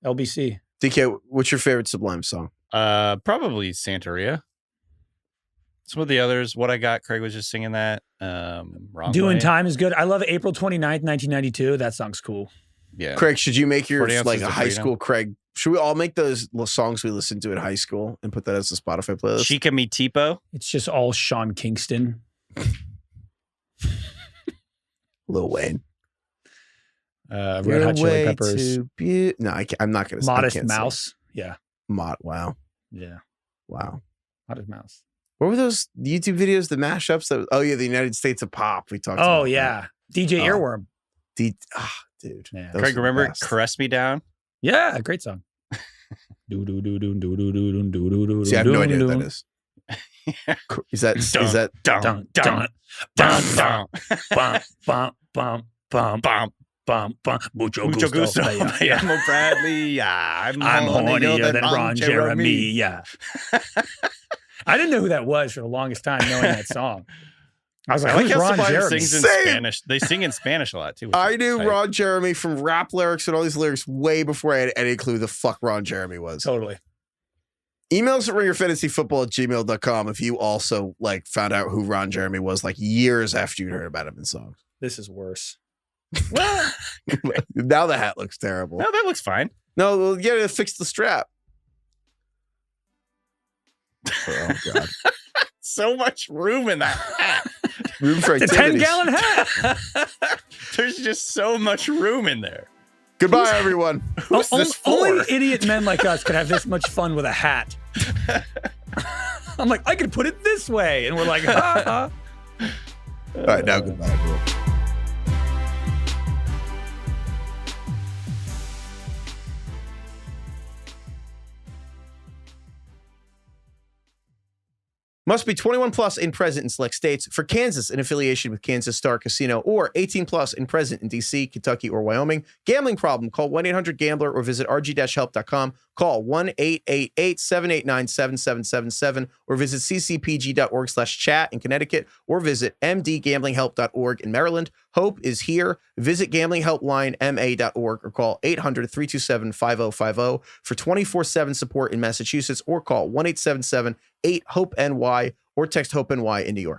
LBC. DK, what's your favorite Sublime song? Probably Santeria. Some of the others, What I Got, Craig was just singing that. Wrong Doing Way. Time is good. I love April 29th, 1992. That song's cool. Yeah. Craig, should you make your like a high freedom. school Craig? Should we all make those songs we listened to in high school and put that as a Spotify playlist? Chica Mi Tipo. It's just all Sean Kingston. Lil Wayne. Red Hot Chili Peppers. No, I'm not going to. Modest Mouse. Yeah. Wow. Yeah. Wow. Modest Mouse. What were those YouTube videos, the mashups? The United States of Pop. We talked about. Oh, yeah. DJ Earworm. Dude. Yeah. Craig, remember Caress Me Down? Yeah, great song. See, I have no idea what that is. Is that dun dun dun dun bum mucho gusto. I'm a Bradley. Yeah, I'm hornier than Ron Jeremy. Yeah. I didn't know who that was for the longest time knowing that song. I was like, I like how Ron Jeremy sings in Spanish. They sing in Spanish a lot too. I knew Ron Jeremy from rap lyrics and all these lyrics way before I had any clue the fuck Ron Jeremy was. Totally. Emails at ringerfantasyfootball@gmail.com if you also like found out who Ron Jeremy was like years after you'd heard about him in songs. This is worse. Well, now the hat looks terrible. No, that looks fine. No, we'll get to fix the strap. Oh God. So much room in that hat. Room for activities. It's a 10-gallon hat. There's just so much room in there. Goodbye, everyone. Who's this for? Only idiot men like us could have this much fun with a hat. I'm like, I could put it this way. And we're like, ha, ha. All right, now goodbye, everyone. Must be 21 plus and present in select states. For Kansas, in affiliation with Kansas Star Casino, or 18 plus and present in D.C., Kentucky, or Wyoming. Gambling problem? Call 1-800-GAMBLER or visit rg-help.com. Call 1-888-789-7777 or visit ccpg.org/chat in Connecticut or visit mdgamblinghelp.org in Maryland. Hope is here. Visit gamblinghelplinema.org or call 800-327-5050 for 24/7 support in Massachusetts or call 1-877-8-HOPE-NY or text HOPE-NY in New York.